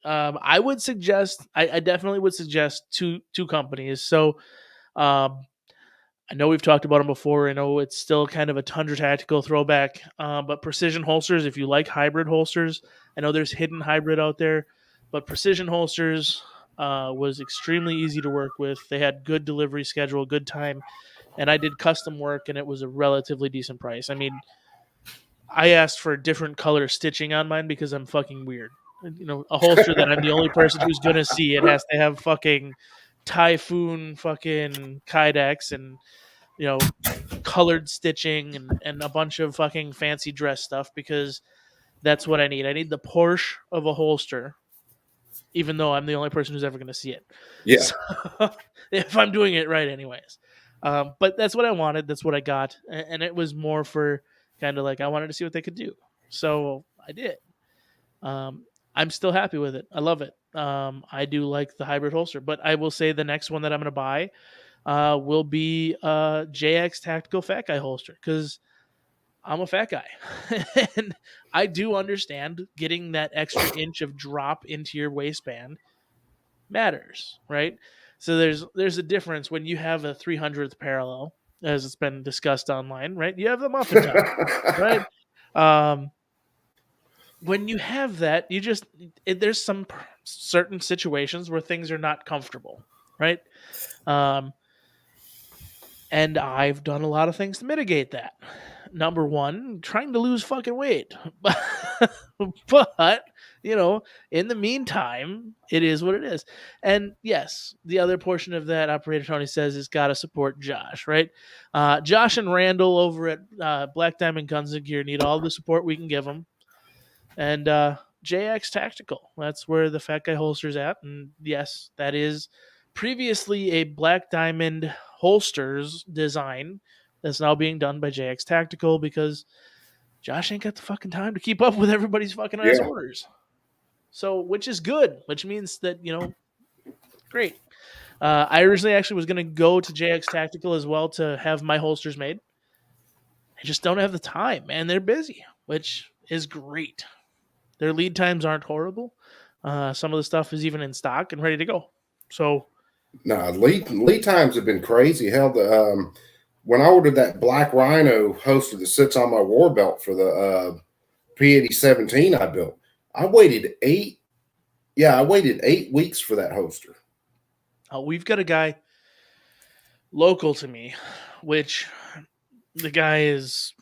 Speaker 1: I would suggest, I definitely would suggest two companies. So I know we've talked about them before. I know it's still kind of a Tundra Tactical throwback, but Precision Holsters, if you like hybrid holsters, I know there's hidden hybrid out there, but Precision Holsters was extremely easy to work with. They had good delivery schedule, good time, and I did custom work, and it was a relatively decent price. I mean, I asked for different color stitching on mine because I'm fucking weird. A holster that I'm the only person who's going to see. It has to have fucking Typhoon fucking Kydex and colored stitching and a bunch of fucking fancy dress stuff, because that's what I need. I need the Porsche of a holster, even though I'm the only person who's ever going to see it.
Speaker 2: Yeah.
Speaker 1: So, if I'm doing it right anyways. But that's what I wanted. That's what I got. And it was more for kind of like, I wanted to see what they could do. So I did. I'm still happy with it. I love it. I do like the hybrid holster, but I will say the next one that I'm going to buy will be JX Tactical Fat Guy holster, because I'm a fat guy. And I do understand getting that extra inch of drop into your waistband matters, right? So there's a difference when you have a 300th parallel, as it's been discussed online, right? You have the muffin top, right? When you have that, there's some certain situations where things are not comfortable, right? And I've done a lot of things to mitigate that. Number one, trying to lose fucking weight. But, in the meantime, it is what it is. And yes, the other portion of that, Operator Tony says, is got to support Josh, right? Josh and Randall over at Black Diamond Guns and Gear need all the support we can give them. And JX Tactical, that's where the Fat Guy holster's at. And yes, that is previously a Black Diamond holsters design that's now being done by JX Tactical, because Josh ain't got the fucking time to keep up with everybody's fucking ass orders. So, which is good, which means that, great. I originally actually was going to go to JX Tactical as well to have my holsters made. I just don't have the time, man. They're busy, which is great. Their lead times aren't horrible. Some of the stuff is even in stock and ready to go. So,
Speaker 2: no, lead times have been crazy. Hell, when I ordered that Black Rhino holster that sits on my war belt for the P8017 I built, I waited 8 weeks for that holster.
Speaker 1: We've got a guy local to me, which the guy is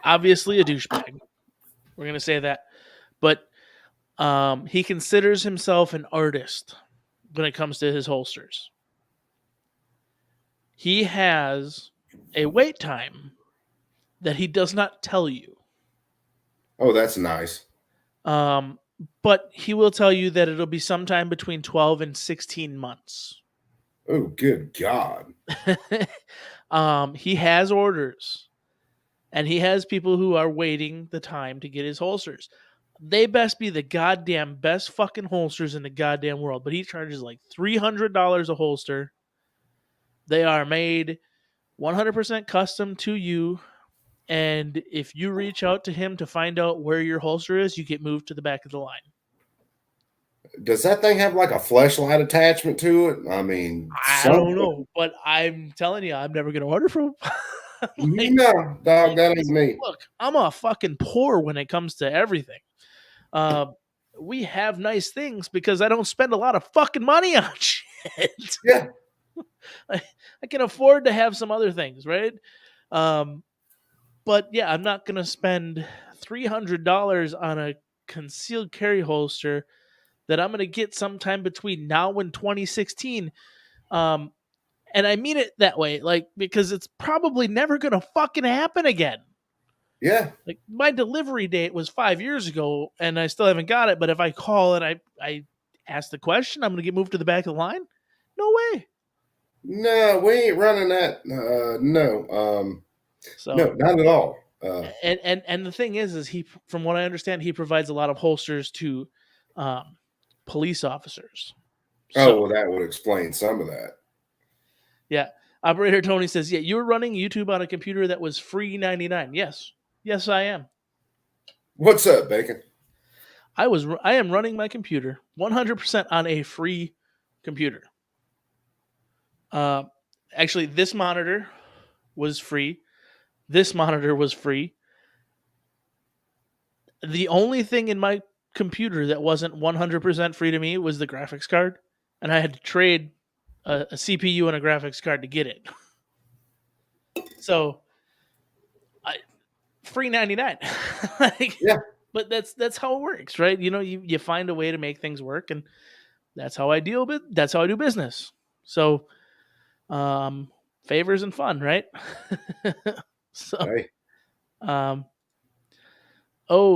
Speaker 1: obviously a douchebag. We're going to say that. But he considers himself an artist when it comes to his holsters. He has a wait time that he does not tell you.
Speaker 2: Oh, that's nice.
Speaker 1: But he will tell you that it'll be sometime between 12 and 16 months.
Speaker 2: Oh, good God.
Speaker 1: He has orders, and he has people who are waiting the time to get his holsters. They best be the goddamn best fucking holsters in the goddamn world, but he charges like $300 a holster. They are made 100% custom to you, and if you reach out to him to find out where your holster is, you get moved to the back of the line.
Speaker 2: Does that thing have like a fleshlight attachment to it? I mean,
Speaker 1: I don't know, but I'm telling you, I'm never going to order from him.
Speaker 2: No, dog, that ain't me.
Speaker 1: Look, I'm a fucking poor when it comes to everything. We have nice things because I don't spend a lot of fucking money on shit.
Speaker 2: Yeah.
Speaker 1: I can afford to have some other things, right? But yeah, I'm not going to spend $300 on a concealed carry holster that I'm going to get sometime between now and 2016. And I mean it that way, like, because it's probably never going to fucking happen again.
Speaker 2: Yeah.
Speaker 1: Like, my delivery date was 5 years ago and I still haven't got it. But if I call and I ask the question, I'm going to get moved to the back of the line. No way.
Speaker 2: No, we ain't running that. No.
Speaker 1: So,
Speaker 2: no, not at all.
Speaker 1: And the thing is he, from what I understand, he provides a lot of holsters to police officers.
Speaker 2: So, well, that would explain some of that.
Speaker 1: Yeah. Operator Tony says, yeah, you were running YouTube on a computer that was free 99. Yes. Yes, I am.
Speaker 2: What's up, Bacon?
Speaker 1: I am running my computer 100% on a free computer. Actually, this monitor was free. This monitor was free. The only thing in my computer that wasn't 100% free to me was the graphics card, and I had to trade a CPU and a graphics card to get it. So, free 99.
Speaker 2: Yeah.
Speaker 1: But that's how it works, right? You find a way to make things work, and that's how I do business. So, favors and fun, right? So,
Speaker 2: hey.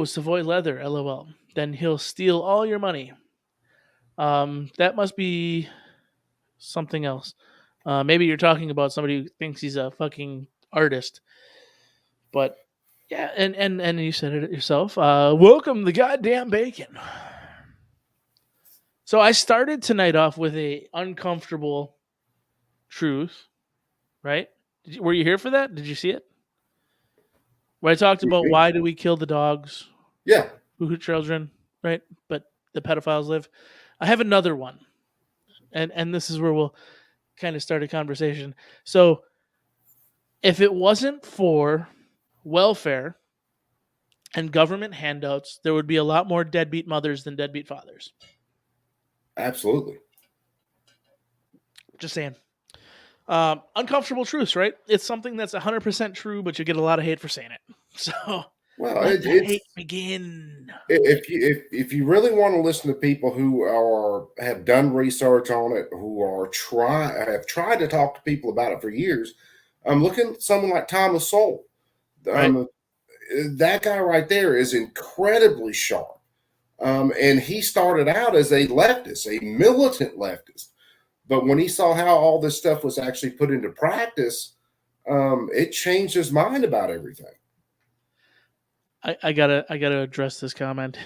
Speaker 1: Savoy Leather, LOL. Then he'll steal all your money. That must be something else. Maybe you're talking about somebody who thinks he's a fucking artist. But Yeah, and you said it yourself. Welcome the goddamn bacon. So I started tonight off with a uncomfortable truth, right? Were you here for that? Did you see it? Where I talked about why do we kill the dogs
Speaker 2: Yeah.
Speaker 1: who hurt children, right? But the pedophiles live. I have another one, and this is where we'll kind of start a conversation. So, if it wasn't for welfare and government handouts, there would be a lot more deadbeat mothers than deadbeat fathers.
Speaker 2: Absolutely.
Speaker 1: Just saying. Uncomfortable truths, right? It's something that's 100% true, but you get a lot of hate for saying it. So,
Speaker 2: Well,
Speaker 1: let the hate begin.
Speaker 2: if you really want to listen to people who have done research on it, who have tried to talk to people about it for years, look at someone like Thomas Sowell.
Speaker 1: Right.
Speaker 2: That guy right there is incredibly sharp. And he started out as a leftist, a militant leftist. But when he saw how all this stuff was actually put into practice, it changed his mind about everything.
Speaker 1: I gotta address this comment.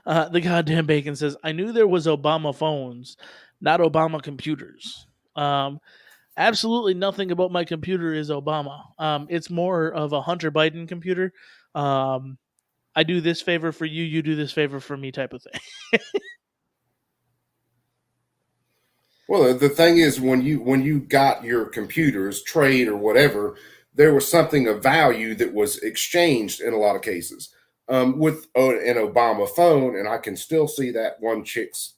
Speaker 1: The goddamn bacon says, "I knew there was Obama phones, not Obama computers." Absolutely nothing about my computer is Obama. It's more of a Hunter Biden computer. I do this favor for you, you do this favor for me, type of thing.
Speaker 2: Well, the thing is, when you got your computers, trade or whatever, there was something of value that was exchanged in a lot of cases. With an Obama phone, and I can still see that one chick's.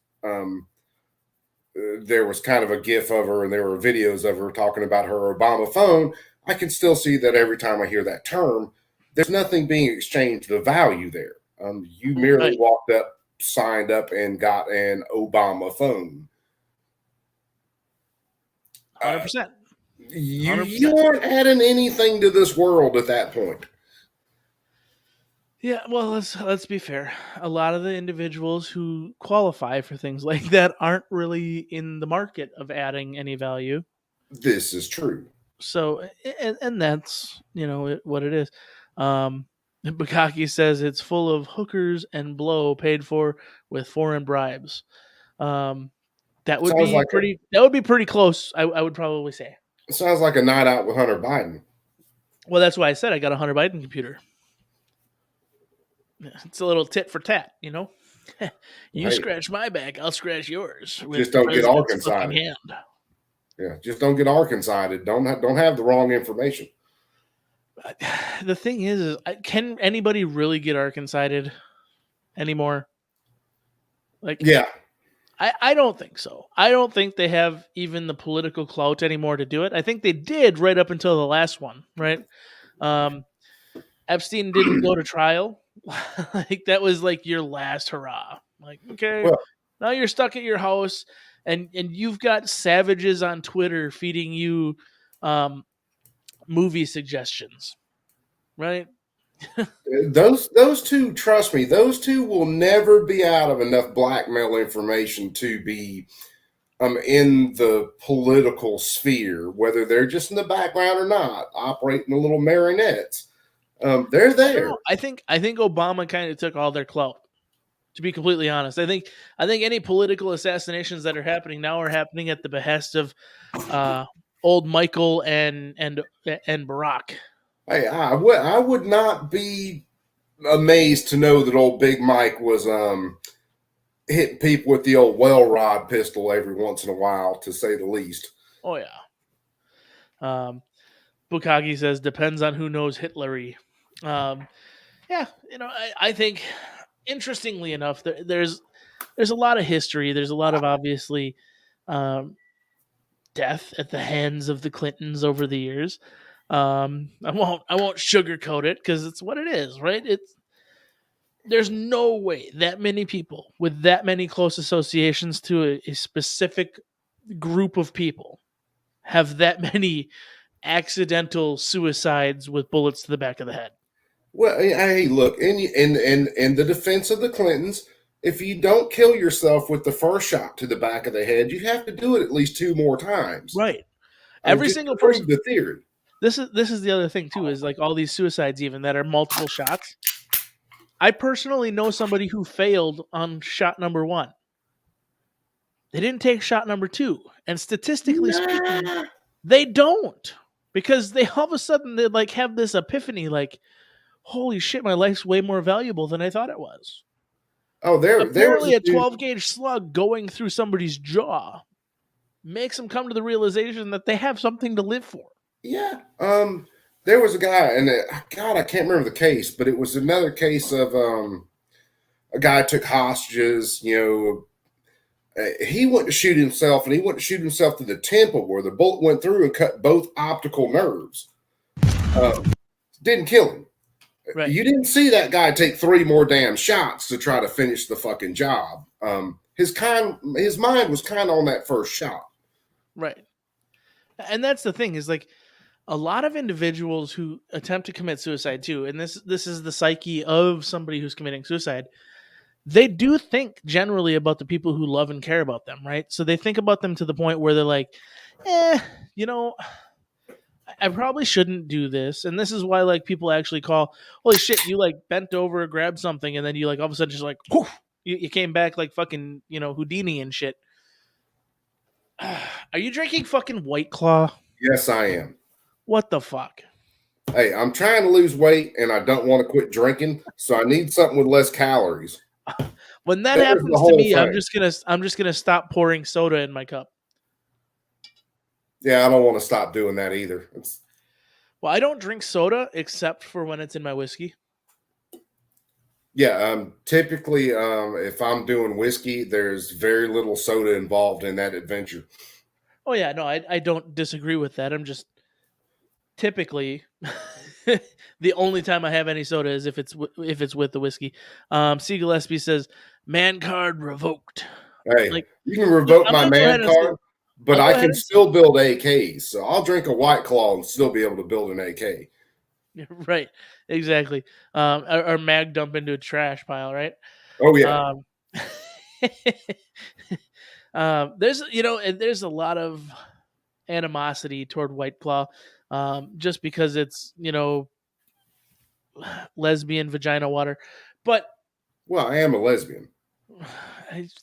Speaker 2: There was kind of a GIF of her, and there were videos of her talking about her Obama phone. I can still see that every time I hear that term. There's nothing being exchanged of value there. You merely
Speaker 1: Right.
Speaker 2: walked up, signed up, and got an Obama phone.
Speaker 1: 100%.
Speaker 2: You aren't adding anything to this world at that point.
Speaker 1: Yeah, well, let's be fair. A lot of the individuals who qualify for things like that aren't really in the market of adding any value.
Speaker 2: This is true.
Speaker 1: So, and that's what it is. Bukaki says it's full of hookers and blow paid for with foreign bribes. That would
Speaker 2: Sounds
Speaker 1: be
Speaker 2: like
Speaker 1: pretty. That would be pretty close. I would probably say.
Speaker 2: It sounds like a night out with Hunter Biden.
Speaker 1: Well, that's why I said I got a Hunter Biden computer. It's a little tit for tat, you
Speaker 2: Hey.
Speaker 1: scratch my back, I'll scratch yours. With
Speaker 2: Just don't get
Speaker 1: President's
Speaker 2: Arkansas.
Speaker 1: fucking hand.
Speaker 2: Yeah, just don't get Arkansas. Don't have the wrong information.
Speaker 1: The thing is can anybody really get Arkansas anymore? Like,
Speaker 2: Yeah,
Speaker 1: I don't think so. I don't think they have even the political clout anymore to do it. I think they did right up until the last one, right? Epstein didn't go to trial. Like, that was like your last hurrah. Like, okay,
Speaker 2: Well-
Speaker 1: now you're stuck at your house, and you've got savages on Twitter feeding you movie suggestions, right?
Speaker 2: those two, trust me, those two will never be out of enough blackmail information to be in the political sphere, whether they're just in the background or not, operating the little marionettes. They're there.
Speaker 1: No, I think Obama kind of took all their clout. To be completely honest, I think any political assassinations that are happening now are happening at the behest of old Michael and Barack.
Speaker 2: Hey, I would not be amazed to know that old Big Mike was hitting people with the old well rod pistol every once in a while, to say the least.
Speaker 1: Oh yeah. Bukagi says depends on who knows Hitlery. Yeah, I think interestingly enough, there's a lot of history. There's a lot of obviously death at the hands of the Clintons over the years. I won't sugarcoat it because it's what it is, right? There's no way that many people with that many close associations to a specific group of people have that many accidental suicides with bullets to the back of the head.
Speaker 2: Well, hey, look, in the defense of the Clintons, if you don't kill yourself with the first shot to the back of the head, you have to do it at least 2 more times.
Speaker 1: Right.
Speaker 2: I mean,
Speaker 1: Every
Speaker 2: just
Speaker 1: single
Speaker 2: to prove
Speaker 1: person.
Speaker 2: the theory.
Speaker 1: This is the other thing too, is like all these suicides even that are multiple shots. I personally know somebody who failed on shot number 1. They didn't take shot number 2. And statistically speaking, they don't. Because they all of a sudden they like have this epiphany like, holy shit, my life's way more valuable than I thought it was.
Speaker 2: Oh, there
Speaker 1: Apparently
Speaker 2: was
Speaker 1: a 12 gauge slug going through somebody's jaw makes them come to the realization that they have something to live for.
Speaker 2: Yeah. There was a guy, and God, I can't remember the case, but it was another case of a guy took hostages. He went to shoot himself, and he went to shoot himself to the temple where the bullet went through and cut both optical nerves. Didn't kill him.
Speaker 1: Right.
Speaker 2: You didn't see that guy take 3 more damn shots to try to finish the fucking job. His mind was kind of on that first shot.
Speaker 1: Right. And that's the thing is like a lot of individuals who attempt to commit suicide too, and this is the psyche of somebody who's committing suicide. They do think generally about the people who love and care about them, right? So they think about them to the point where they're like, I probably shouldn't do this. And this is why like people actually call, holy shit, you like bent over, grabbed something, and then you like all of a sudden just like, whoosh, you came back like fucking, Houdini and shit. Are you drinking fucking White Claw?
Speaker 2: Yes, I am.
Speaker 1: What the fuck?
Speaker 2: Hey, I'm trying to lose weight and I don't want to quit drinking, so I need something with less calories.
Speaker 1: When that
Speaker 2: There's
Speaker 1: happens
Speaker 2: the
Speaker 1: to
Speaker 2: whole
Speaker 1: me, I'm
Speaker 2: thing.
Speaker 1: just gonna stop pouring soda in my cup.
Speaker 2: Yeah, I don't want to stop doing that either.
Speaker 1: Well, I don't drink soda except for when it's in my whiskey.
Speaker 2: Yeah, typically, if I'm doing whiskey, there's very little soda involved in that adventure.
Speaker 1: Oh yeah, no, I don't disagree with that. I'm just typically the only time I have any soda is if it's with the whiskey. C. Gillespie says, "Man card revoked."
Speaker 2: Hey,
Speaker 1: Like,
Speaker 2: you can revoke
Speaker 1: I'm
Speaker 2: my
Speaker 1: gonna go ahead
Speaker 2: man
Speaker 1: and say-
Speaker 2: card, but
Speaker 1: I'll go
Speaker 2: I
Speaker 1: ahead
Speaker 2: can
Speaker 1: and
Speaker 2: still build AKs. So I'll drink a White Claw and still be able to build an AK.
Speaker 1: Right, exactly. Or mag dump into a trash pile, right?
Speaker 2: Oh yeah.
Speaker 1: There's a lot of animosity toward White Claw, just because it's lesbian vagina water, but
Speaker 2: Well, I am a lesbian.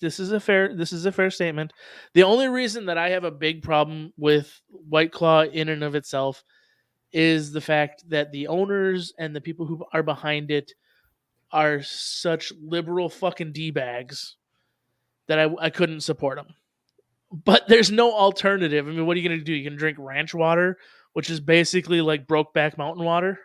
Speaker 1: this is a fair statement. The only reason that I have a big problem with White Claw in and of itself is the fact that the owners and the people who are behind it are such liberal fucking D-bags that I couldn't support them. But there's no alternative. I mean, what are you going to do? You can drink ranch water, which is basically like Brokeback Mountain water.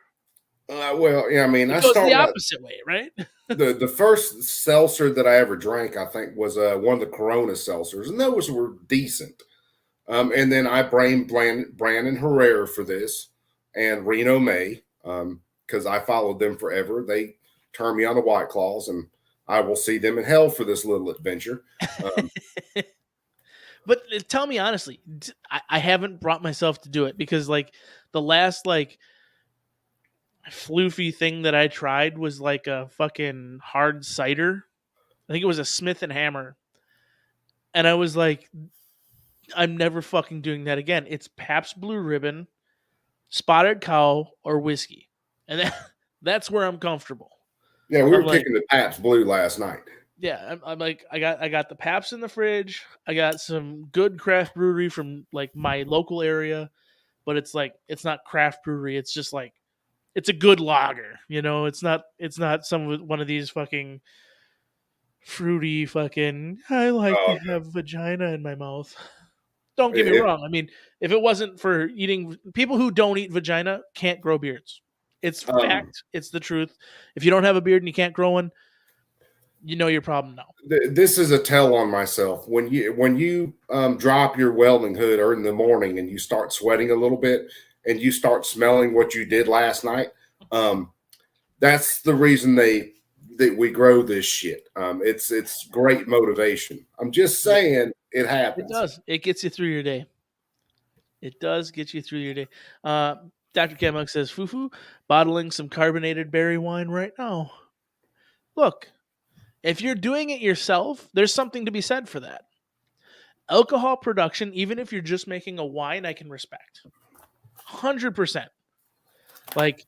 Speaker 2: Well, yeah, I mean,
Speaker 1: It goes the opposite way, right?
Speaker 2: the first seltzer that I ever drank, I think, was one of the Corona seltzers, and those were decent. And then I blamed Brandon Herrera for this, and Reno May, because I followed them forever. They turned me on to White Claws, and I will see them in hell for this little adventure.
Speaker 1: But tell me honestly, I haven't brought myself to do it because like the last like floofy thing that I tried was like a fucking hard cider. I think it was a Smith and Hammer. And I was like, I'm never fucking doing that again. It's Pabst Blue Ribbon, Spotted Cow, or whiskey. And that's where I'm comfortable.
Speaker 2: Yeah, we were kicking the Pabst Blue last night.
Speaker 1: Yeah, I'm like, I got the Pabst in the fridge. I got some good craft brewery from like my local area, but it's like it's not craft brewery. It's just like it's a good lager, It's not one of these fucking fruity fucking. I like to have vagina in my mouth. Don't get me wrong. I mean, if it wasn't for eating, people who don't eat vagina can't grow beards. It's fact. It's the truth. If you don't have a beard and you can't grow one, you know your problem now.
Speaker 2: This is a tell on myself. When you drop your welding hood in the morning and you start sweating a little bit and you start smelling what you did last night, that's the reason that we grow this shit. It's great motivation. I'm just saying it happens.
Speaker 1: It does. It gets you through your day. It does get you through your day. Dr. Kemuk says, Fufu, bottling some carbonated berry wine right now. Look, if you're doing it yourself, there's something to be said for that. Alcohol production, even if you're just making a wine, I can respect. 100%. Like,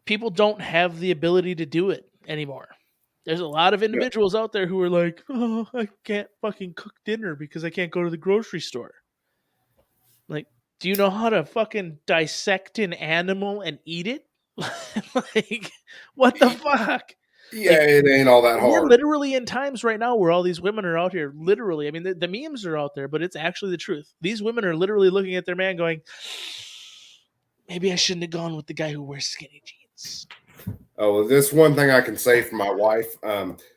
Speaker 1: people don't have the ability to do it anymore. There's a lot of individuals out there who are like, oh, I can't fucking cook dinner because I can't go to the grocery store. Like, do you know how to fucking dissect an animal and eat it? Like, what the fuck?
Speaker 2: Yeah,
Speaker 1: Like,
Speaker 2: it ain't all that
Speaker 1: we're
Speaker 2: hard.
Speaker 1: literally in times right now where all these women are out here, literally. I mean, the memes are out there, but it's actually the truth. These women are literally looking at their man going, maybe I shouldn't have gone with the guy who wears skinny jeans.
Speaker 2: Oh, well, this one thing I can say for my wife.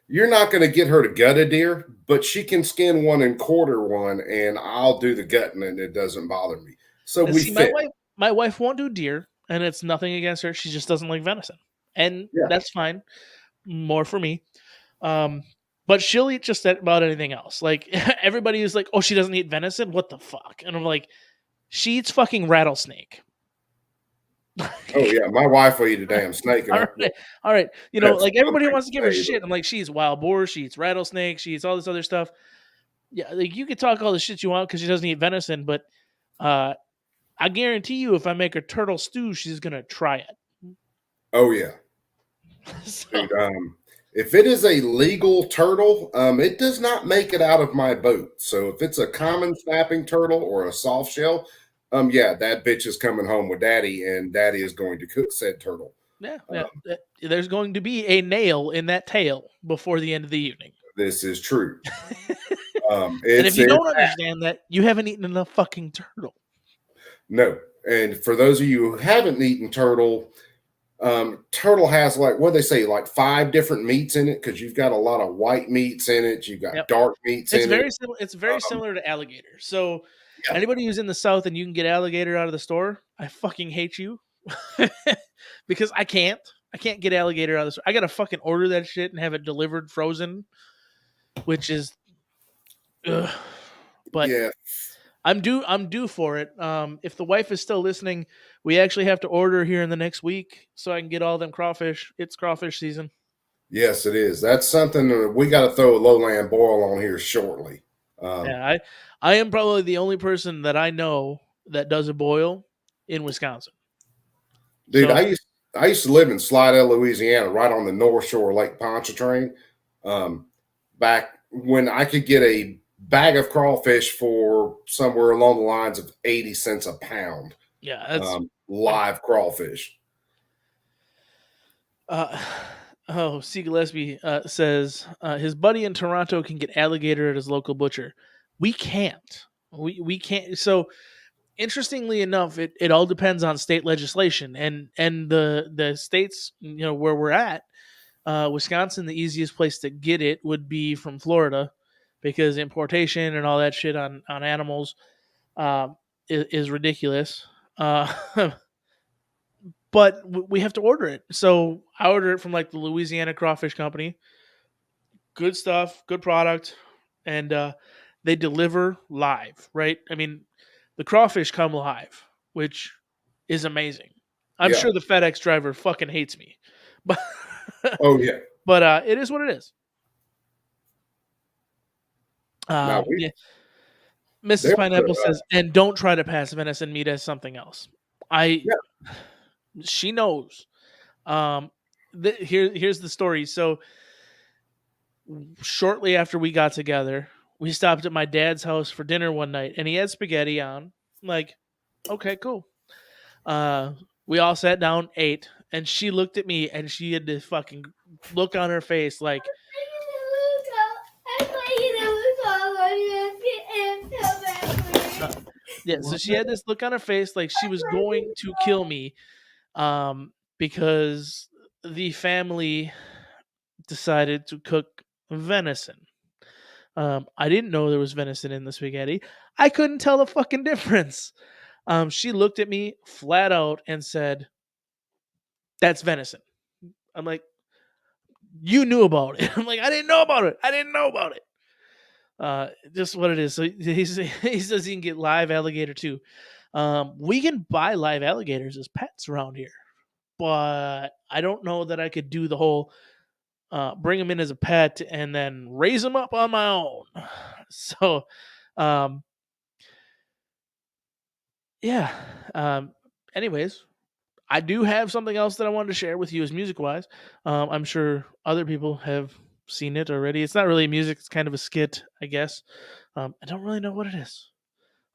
Speaker 2: You're not going to get her to gut a deer, but she can skin one and quarter one, and I'll do the gutting, and it doesn't bother me. So
Speaker 1: And
Speaker 2: we
Speaker 1: see,
Speaker 2: fit.
Speaker 1: my wife won't do deer, and it's nothing against her. She just doesn't like venison, and
Speaker 2: Yeah.
Speaker 1: that's fine. More for me. But she'll eat just about anything else. Like, everybody is like, "Oh, she doesn't eat venison? What the fuck?" And I'm like, "She eats fucking rattlesnake."
Speaker 2: Oh yeah, my wife will eat a damn snake.
Speaker 1: All right. You know,
Speaker 2: That's
Speaker 1: like, everybody
Speaker 2: something
Speaker 1: wants to give her
Speaker 2: to say,
Speaker 1: shit. I'm like, she eats wild boar, she eats rattlesnake, she eats all this other stuff. Yeah, like, you could talk all the shit you want because she doesn't eat venison, but I guarantee you, if I make her turtle stew, she's gonna try it.
Speaker 2: Oh yeah.
Speaker 1: So,
Speaker 2: Dude, if it is a legal turtle, it does not make it out of my boat. So if it's a common snapping turtle or a soft shell, yeah, that bitch is coming home with daddy, and daddy is going to cook said turtle.
Speaker 1: yeah. There's going to be a nail in that tail before the end of the evening.
Speaker 2: This is true.
Speaker 1: And if you don't understand that, you haven't eaten enough fucking turtle.
Speaker 2: No. And for those of you who haven't eaten turtle, turtle has, like, what they say, like 5 different meats in it, because you've got a lot of white meats in it. You've got dark meats in it.
Speaker 1: It's very similar to alligator. So
Speaker 2: Yeah.
Speaker 1: anybody who's in the South and you can get alligator out of the store, I fucking hate you. Because I can't get alligator out of the store. I gotta fucking order that shit and have it delivered frozen, which is but
Speaker 2: yeah,
Speaker 1: I'm due for it. If the wife is still listening, we actually have to order here in the next week so I can get all them crawfish. It's crawfish season.
Speaker 2: yes, it is. That's something that we got to throw a lowland boil on here shortly.
Speaker 1: Yeah, I am probably the only person that I know that does a boil in Wisconsin.
Speaker 2: Dude,
Speaker 1: So,
Speaker 2: I used to live in Slidell, Louisiana, right on the North Shore of Lake Pontchartrain. Back when I could get a bag of crawfish for somewhere along the lines of 80 cents a pound.
Speaker 1: yeah, that's
Speaker 2: live crawfish.
Speaker 1: C. Gillespie says his buddy in Toronto can get alligator at his local butcher. We can't. We can't. So, interestingly enough, it all depends on state legislation and the states, you know, where we're at. Wisconsin, the easiest place to get it would be from Florida, because importation and all that shit on animals is ridiculous. But we have to order it. So I order it from, like, the Louisiana Crawfish Company. Good stuff, good product, and they deliver live, right? I mean, the crawfish come live, which is amazing. I'm
Speaker 2: Yeah.
Speaker 1: sure the FedEx driver fucking hates me, but
Speaker 2: Oh yeah.
Speaker 1: but it is what it is.
Speaker 2: Now
Speaker 1: Yeah. Mrs. Pineapple says, and don't try to pass venison meat as something else. She knows. Here's the story. So shortly after we got together, we stopped at my dad's house for dinner one night, and he had spaghetti on. I'm like, okay, cool. We all sat down, ate, and she looked at me, and she had this fucking look on her face like, yeah, so she had this look on her face like she was going to kill me, because the family decided to cook venison. I didn't know there was venison in the spaghetti. I couldn't tell the fucking difference. She looked at me flat out and said, "That's venison." I'm like, "You knew about it." I'm like, "I didn't know about it. I didn't know about it." Just what it is. So he says he can get live alligator too. We can buy live alligators as pets around here, but I don't know that I could do the whole bring them in as a pet and then raise them up on my own. So, yeah. Anyways, I do have something else that I wanted to share with you as music wise. I'm sure other people have seen it already. It's not really music, it's kind of a skit, I guess. I don't really know what it is.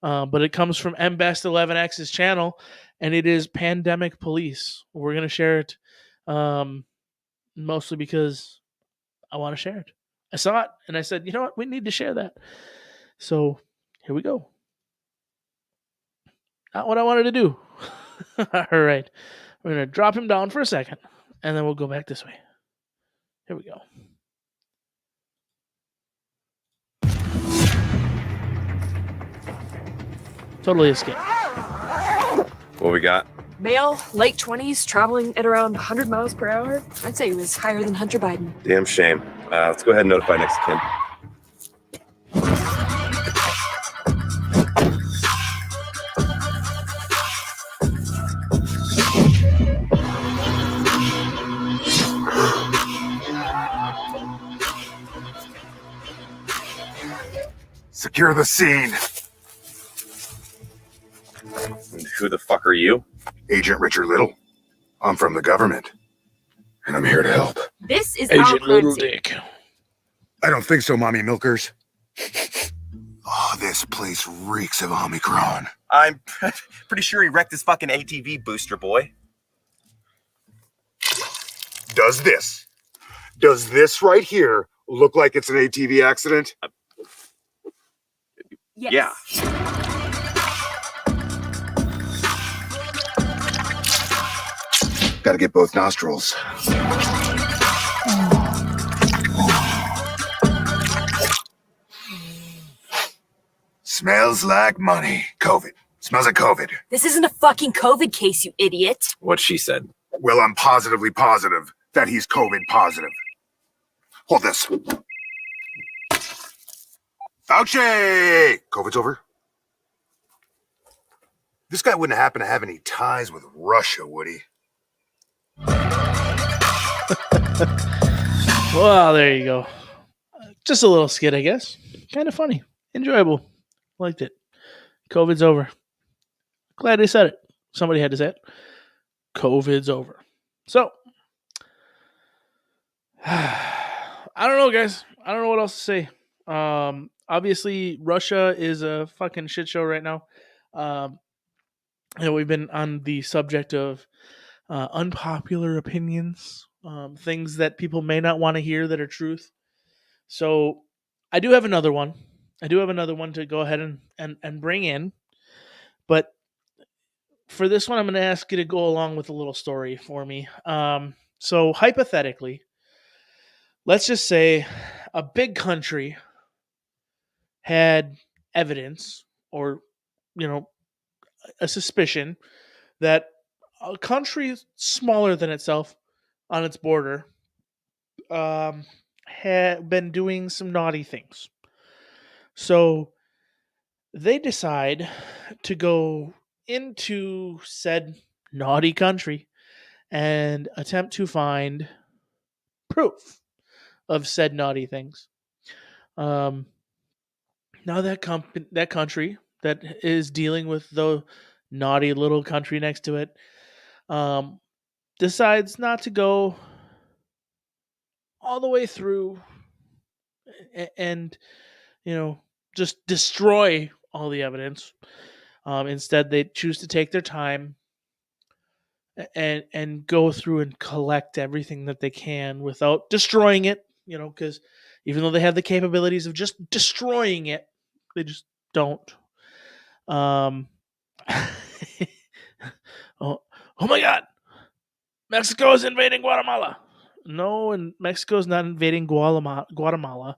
Speaker 1: But it comes from mbest11x's channel, and it is Pandemic Police. We're going to share it mostly because I want to share it. I saw it, and I said, you know what? We need to share that. So here we go. Not what I wanted to do. All right. We're going to drop him down for a second, and then we'll go back this way. Here we go. Totally a skit.
Speaker 6: What we got?
Speaker 7: Male, late 20s, traveling at around 100 miles per hour. I'd say he was higher than Hunter Biden.
Speaker 6: Damn shame. Let's go ahead and notify next of kin.
Speaker 8: Secure the scene.
Speaker 6: And who the fuck are you?
Speaker 8: Agent Richard Little. I'm from the government, and I'm here to help.
Speaker 7: This is our
Speaker 1: Agent
Speaker 7: crime
Speaker 1: Little
Speaker 7: scene.
Speaker 1: Dick.
Speaker 8: I don't think so, Mommy Milkers. Oh, this place reeks of Omicron.
Speaker 9: I'm pretty sure he wrecked his fucking ATV, Booster Boy.
Speaker 8: Does this right here look like it's an ATV accident?
Speaker 7: Yes.
Speaker 9: Yeah.
Speaker 8: Gotta get both nostrils. Smells like money. COVID. Smells like COVID.
Speaker 7: This isn't a fucking COVID case, you idiot.
Speaker 6: What she said.
Speaker 8: Well, I'm positively positive that he's COVID positive. Hold this. Fauci! COVID's over. This guy wouldn't happen to have any ties with Russia, would he?
Speaker 1: Well, there you go. Just a little skit, I guess. Kind of funny. Enjoyable. Liked it. COVID's over. Glad they said it. Somebody had to say it. COVID's over. So, I don't know, guys. I don't know what else to say. Obviously, Russia is a fucking shit show right now. We've been on the subject of unpopular opinions, things that people may not want to hear that are truth. So I do have another one. To go ahead and bring in. But for this one, I'm going to ask you to go along with a little story for me. So hypothetically, let's just say a big country had evidence or, a suspicion that a country smaller than itself on its border had been doing some naughty things. So they decide to go into said naughty country and attempt to find proof of said naughty things. Now that country that is dealing with the naughty little country next to it decides not to go all the way through and just destroy all the evidence. Instead, they choose to take their time and go through and collect everything that they can without destroying it. Because even though they have the capabilities of just destroying it, they just don't. Oh my God! Mexico is invading Guatemala. No, and Mexico's not invading Guatemala.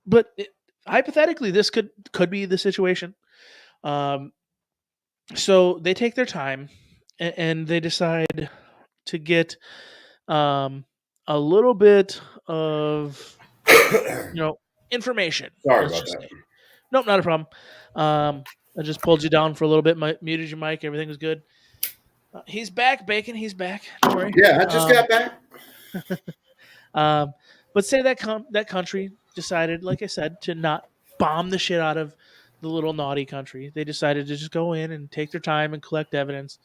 Speaker 1: But hypothetically, this could be the situation. So they take their time and they decide to get a little bit of information.
Speaker 2: Sorry about that.
Speaker 1: Nope, not a problem. I just pulled you down for a little bit, muted your mic. Everything was good. He's back, Bacon. He's back. Don't worry.
Speaker 2: Yeah, I just got back.
Speaker 1: But say that country decided, like I said, to not bomb the shit out of the little naughty country. They decided to just go in and take their time and collect evidence,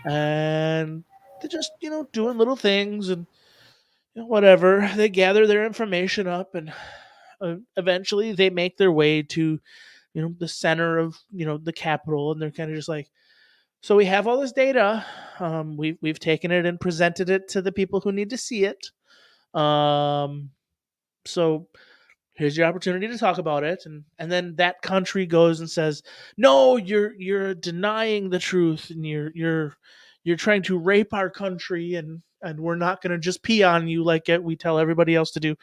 Speaker 1: and they're just doing little things and whatever. They gather their information up, and eventually they make their way to the center of the capital, and they're kind of just like, so we have all this data. We've taken it and presented it to the people who need to see it. So here's your opportunity to talk about it. And then that country goes and says, no, you're denying the truth, and you're trying to rape our country, and we're not going to just pee on you like we tell everybody else to do.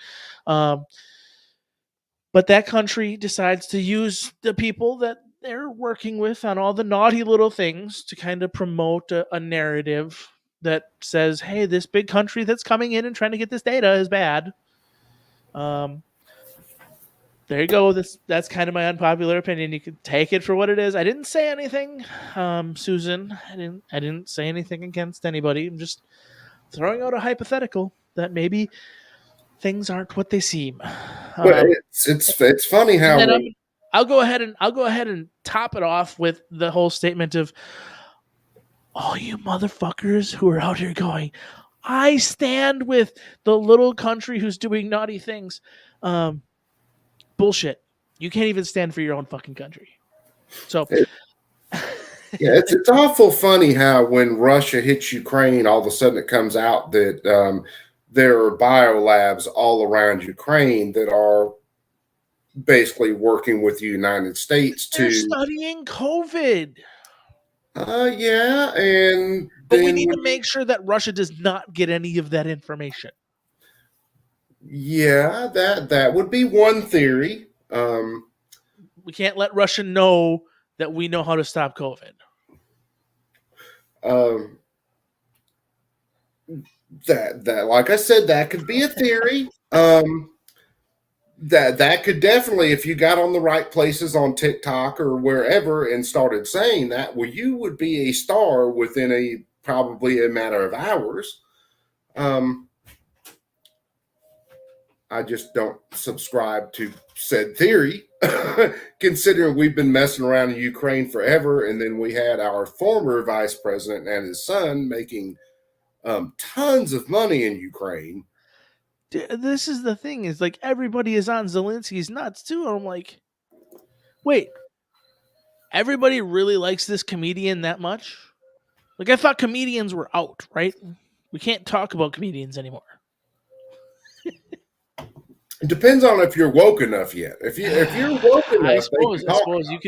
Speaker 1: But that country decides to use the people that they're working with on all the naughty little things to kind of promote a narrative that says, hey, this big country that's coming in and trying to get this data is bad. There you go. That's kind of my unpopular opinion. You can take it for what it is. I didn't say anything, Susan. I didn't say anything against anybody. I'm just throwing out a hypothetical that maybe things aren't what they seem.
Speaker 2: But it's funny how
Speaker 1: I'll go ahead and top it off with the whole statement of all you motherfuckers who are out here going, I stand with the little country who's doing naughty things. Bullshit. You can't even stand for your own fucking country. So
Speaker 2: it's awful funny how when Russia hits Ukraine, all of a sudden it comes out that there are biolabs all around Ukraine that are basically working with the United States
Speaker 1: They're studying COVID.
Speaker 2: Yeah,
Speaker 1: but we need to make sure that Russia does not get any of that information.
Speaker 2: Yeah, that would be one theory.
Speaker 1: We can't let Russia know that we know how to stop COVID.
Speaker 2: That like I said, that could be a theory. That could definitely, if you got on the right places on TikTok or wherever and started saying that, well, you would be a star within probably a matter of hours. I just don't subscribe to said theory, considering we've been messing around in Ukraine forever, and then we had our former vice president and his son making tons of money in Ukraine.
Speaker 1: This is the thing, is like everybody is on Zelensky's nuts too. I'm like, wait, everybody really likes this comedian that much? Like, I thought comedians were out, right? We can't talk about comedians anymore.
Speaker 2: It depends on if you're woke enough yet. If you're woke enough,
Speaker 1: I suppose you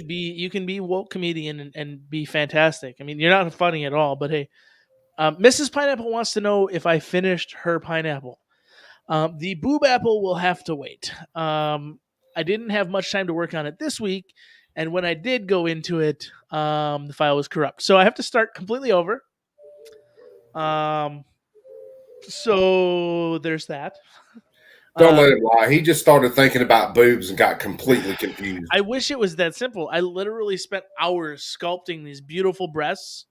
Speaker 1: can be woke comedian and be fantastic. I mean, you're not funny at all, but hey, Mrs. Pineapple wants to know if I finished her pineapple. The boob apple will have to wait. I didn't have much time to work on it this week, and when I did go into it, the file was corrupt. So I have to start completely over. So there's that.
Speaker 2: Don't let him lie. He just started thinking about boobs and got completely confused.
Speaker 1: I wish it was that simple. I literally spent hours sculpting these beautiful breasts,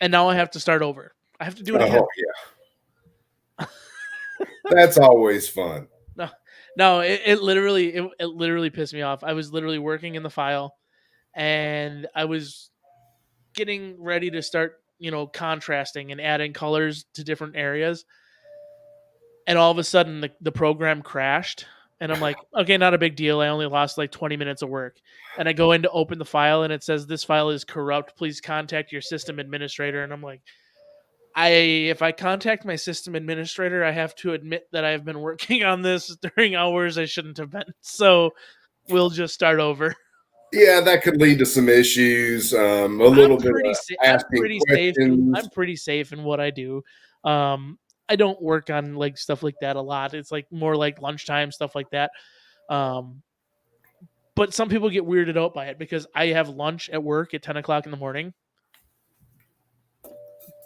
Speaker 1: and now I have to start over. I have to do it again.
Speaker 2: Oh, yeah. That's always fun.
Speaker 1: No, it literally pissed me off. I was literally working in the file, and I was getting ready to start, contrasting and adding colors to different areas. And all of a sudden, the program crashed. And I'm like, okay, not a big deal. I only lost like 20 minutes of work. And I go in to open the file, and it says, this file is corrupt. Please contact your system administrator. And I'm like, if I contact my system administrator, I have to admit that I've been working on this during hours I shouldn't have been. So we'll just start over.
Speaker 2: Yeah, that could lead to some issues. I'm pretty
Speaker 1: safe in what I do. I don't work on like stuff like that a lot. It's like more like lunchtime stuff like that. But some people get weirded out by it because I have lunch at work at 10 o'clock in the morning,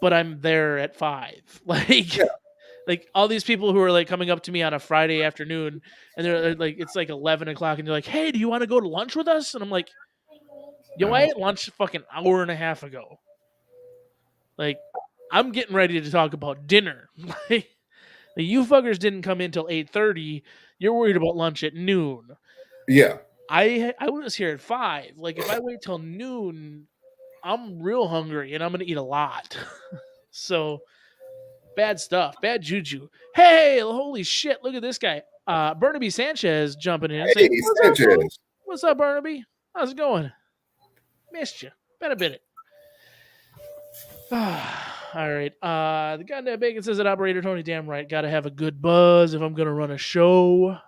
Speaker 1: but I'm there at 5. Like all these people who are like coming up to me on a Friday afternoon, and they're like, it's like 11 o'clock, and they're like, hey, do you want to go to lunch with us? And I'm like, yo, I ate lunch a fucking hour and a half ago. Like, I'm getting ready to talk about dinner. Like, you fuckers didn't come in till 8:30. You're worried about lunch at noon.
Speaker 2: Yeah.
Speaker 1: I was here at 5. Like if I wait till noon, I'm real hungry and I'm gonna eat a lot. So bad stuff, bad juju. Hey, holy shit! Look at this guy, Burnaby Sanchez jumping in and
Speaker 2: Hey,
Speaker 1: saying, "What's up, bro?
Speaker 2: Sanchez.
Speaker 1: What's up, Burnaby? How's it going? Missed you. Been a minute." All right. The goddamn bacon says that operator Tony, damn right, got to have a good buzz if I'm gonna run a show.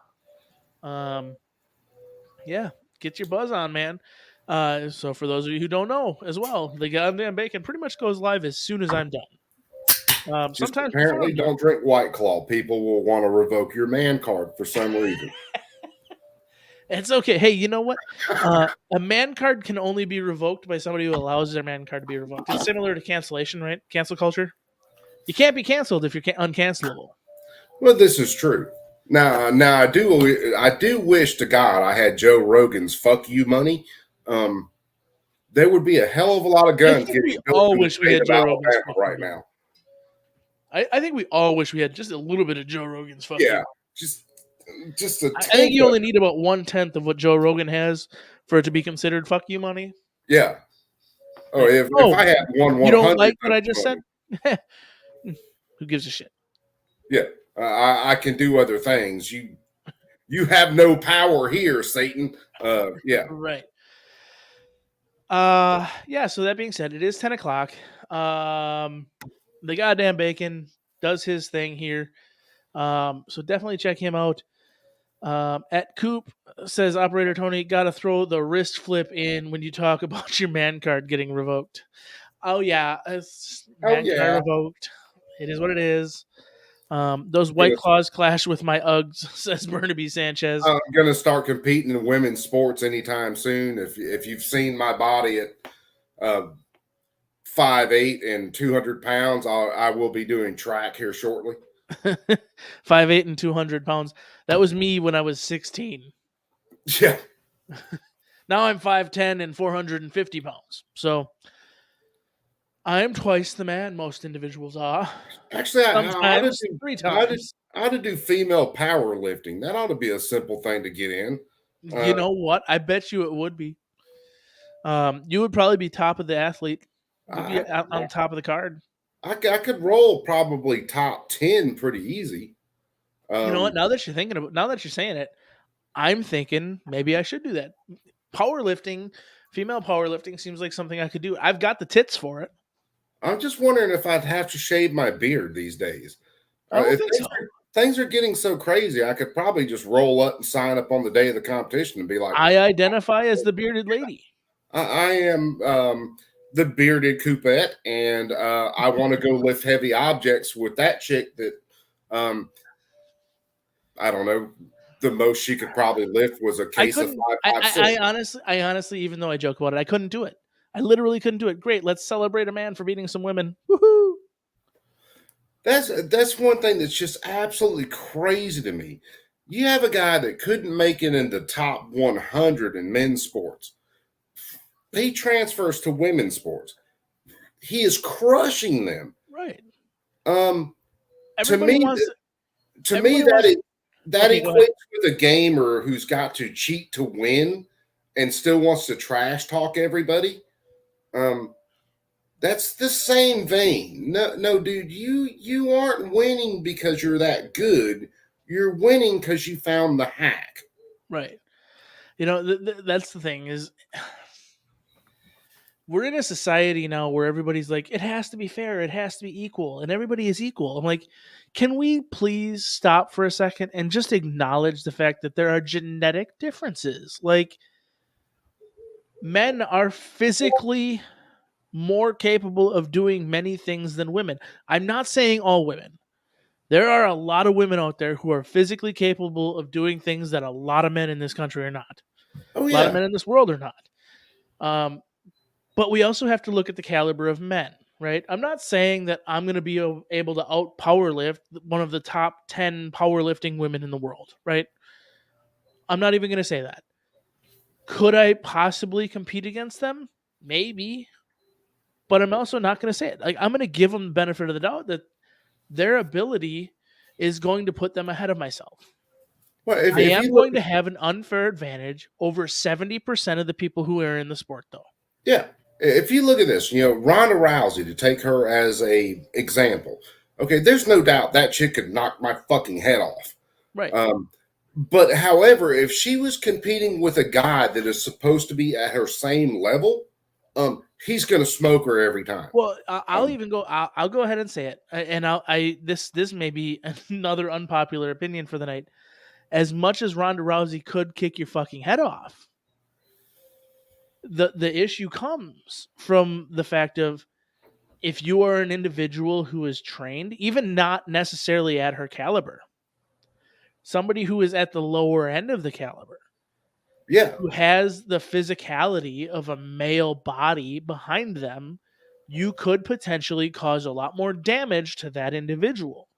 Speaker 1: Yeah, get your buzz on, man. So for those of you who don't know as well, the goddamn bacon pretty much goes live as soon as I'm done.
Speaker 2: Just
Speaker 1: Sometimes before
Speaker 2: apparently
Speaker 1: I'm done.
Speaker 2: don't drink White Claw. People will want to revoke your man card for some reason.
Speaker 1: It's okay. Hey, you know what? A man card can only be revoked by somebody who allows their man card to be revoked. It's similar to cancellation, right? Cancel culture. You can't be canceled if you're uncancelable.
Speaker 2: Well, this is true. Now, I do wish to God I had Joe Rogan's "fuck you" money. There would be a hell of a lot of guns
Speaker 1: think we
Speaker 2: getting built
Speaker 1: all
Speaker 2: in the
Speaker 1: wish we
Speaker 2: state
Speaker 1: had
Speaker 2: of
Speaker 1: Joe Rogan's
Speaker 2: Alabama
Speaker 1: "fuck you"
Speaker 2: right
Speaker 1: money.
Speaker 2: now.
Speaker 1: I think we all wish we had just a little bit of Joe Rogan's fuck
Speaker 2: Yeah,
Speaker 1: you.
Speaker 2: just a
Speaker 1: I think you
Speaker 2: taste
Speaker 1: only
Speaker 2: of it.
Speaker 1: need about 1/10 of what Joe Rogan has for it to be considered fuck you money.
Speaker 2: Yeah. Oh, if I had
Speaker 1: You don't like
Speaker 2: 1/100
Speaker 1: what I
Speaker 2: of
Speaker 1: just
Speaker 2: money,
Speaker 1: said? Who gives a shit?
Speaker 2: yeah, I can do other things. You have no power here, Satan. Yeah.
Speaker 1: Right. Yeah, so that being said, it is 10 o'clock. The goddamn bacon does his thing here. So definitely check him out. At Coop says operator Tony, gotta throw the wrist flip in when you talk about your man card getting revoked. Oh yeah, it's man card revoked. It is what it is. Those White Claws clash with my Uggs, says Burnaby Sanchez.
Speaker 2: I'm gonna start competing in women's sports anytime soon. If you've seen my body at 5'8" and 200 pounds, I will be doing track here shortly.
Speaker 1: 5'8" and 200 pounds. That was me when I was 16.
Speaker 2: Yeah.
Speaker 1: Now I'm 5'10" and 450 pounds. So I am twice the man most individuals are.
Speaker 2: Actually,
Speaker 1: sometimes 3 times.
Speaker 2: I ought to do female powerlifting. That ought to be a simple thing to get in.
Speaker 1: You know what? I bet you it would be. You would probably be top of the athlete. You'd be on top of the card.
Speaker 2: I could roll probably top 10 pretty easy.
Speaker 1: You know what? Now that you're saying it, I'm thinking maybe I should do that. Powerlifting, female powerlifting seems like something I could do. I've got the tits for it.
Speaker 2: I'm just wondering if I'd have to shave my beard these days.
Speaker 1: I don't think so.
Speaker 2: Things are getting so crazy. I could probably just roll up and sign up on the day of the competition and be like,
Speaker 1: I identify as the bearded lady.
Speaker 2: I am the bearded coupette, and I want to go lift heavy objects with that chick that I don't know. The most she could probably lift was a case of 5.56.
Speaker 1: I honestly, even though I joke about it, I couldn't do it. I literally couldn't do it. Great, let's celebrate a man for beating some women. Woohoo!
Speaker 2: That's one thing that's just absolutely crazy to me. You have a guy that couldn't make it in the top 100 in men's sports. He transfers to women's sports. He is crushing them.
Speaker 1: Right.
Speaker 2: To me, that equates with a gamer who's got to cheat to win and still wants to trash talk everybody. That's the same vein. No, dude, you aren't winning because you're that good. You're winning because you found the hack.
Speaker 1: Right. You know, that's the thing is we're in a society now where everybody's like, it has to be fair, it has to be equal, and everybody is equal. I'm like, can we please stop for a second and just acknowledge the fact that there are genetic differences? Like, men are physically more capable of doing many things than women. I'm not saying all women. There are a lot of women out there who are physically capable of doing things that a lot of men in this country are not.
Speaker 2: Oh,
Speaker 1: yeah. A lot of men in this world are not. But we also have to look at the caliber of men, right? I'm not saying that I'm going to be able to out powerlift one of the top 10 powerlifting women in the world, right? I'm not even going to say that. Could I possibly compete against them? Maybe. But I'm also not going to say it. Like, I'm going to give them the benefit of the doubt that their ability is going to put them ahead of myself.
Speaker 2: Well, if,
Speaker 1: I
Speaker 2: if
Speaker 1: am
Speaker 2: you look,
Speaker 1: going to have an unfair advantage over 70% of the people who are in the sport, though.
Speaker 2: yeah, if you look at this, Ronda Rousey, to take her as a example. Okay, there's no doubt that chick could knock my fucking head off.
Speaker 1: Right.
Speaker 2: But however, if she was competing with a guy that is supposed to be at her same level, he's going to smoke her every time.
Speaker 1: Well, I'll even go. I'll go ahead and say it, and this may be another unpopular opinion for the night. As much as Ronda Rousey could kick your fucking head off, the issue comes from the fact of, if you are an individual who is trained, even not necessarily at her caliber, somebody who is at the lower end of the caliber,
Speaker 2: Yeah,
Speaker 1: who has the physicality of a male body behind them, you could potentially cause a lot more damage to that individual.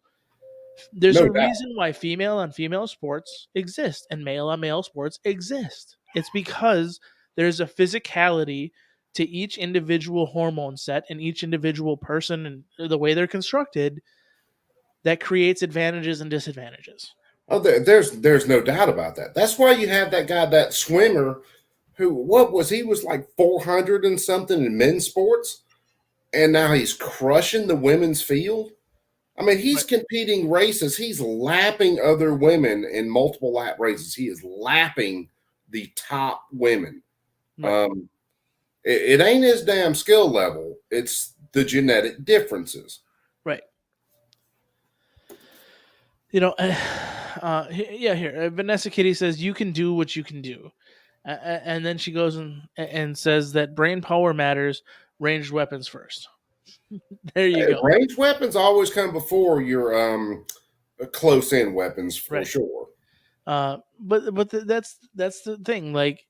Speaker 1: There's
Speaker 2: no
Speaker 1: a
Speaker 2: doubt.
Speaker 1: reason why female on female sports exist and male on male sports exist. It's because there's a physicality to each individual hormone set and each individual person and the way they're constructed that creates advantages and disadvantages.
Speaker 2: Oh, there's no doubt about that. That's why you have that guy, that swimmer, who he was like 400 and something in men's sports, and now he's crushing the women's field. I mean, he's competing races. He's lapping other women in multiple lap races. He is lapping the top women.
Speaker 1: Right.
Speaker 2: It ain't his damn skill level. It's the genetic differences.
Speaker 1: Right. Here. Vanessa Kitty says, you can do what you can do. And then she goes and says that brain power matters, ranged weapons first. There you go.
Speaker 2: Ranged weapons always come before your close-in weapons, for sure.
Speaker 1: But that's the thing. Like,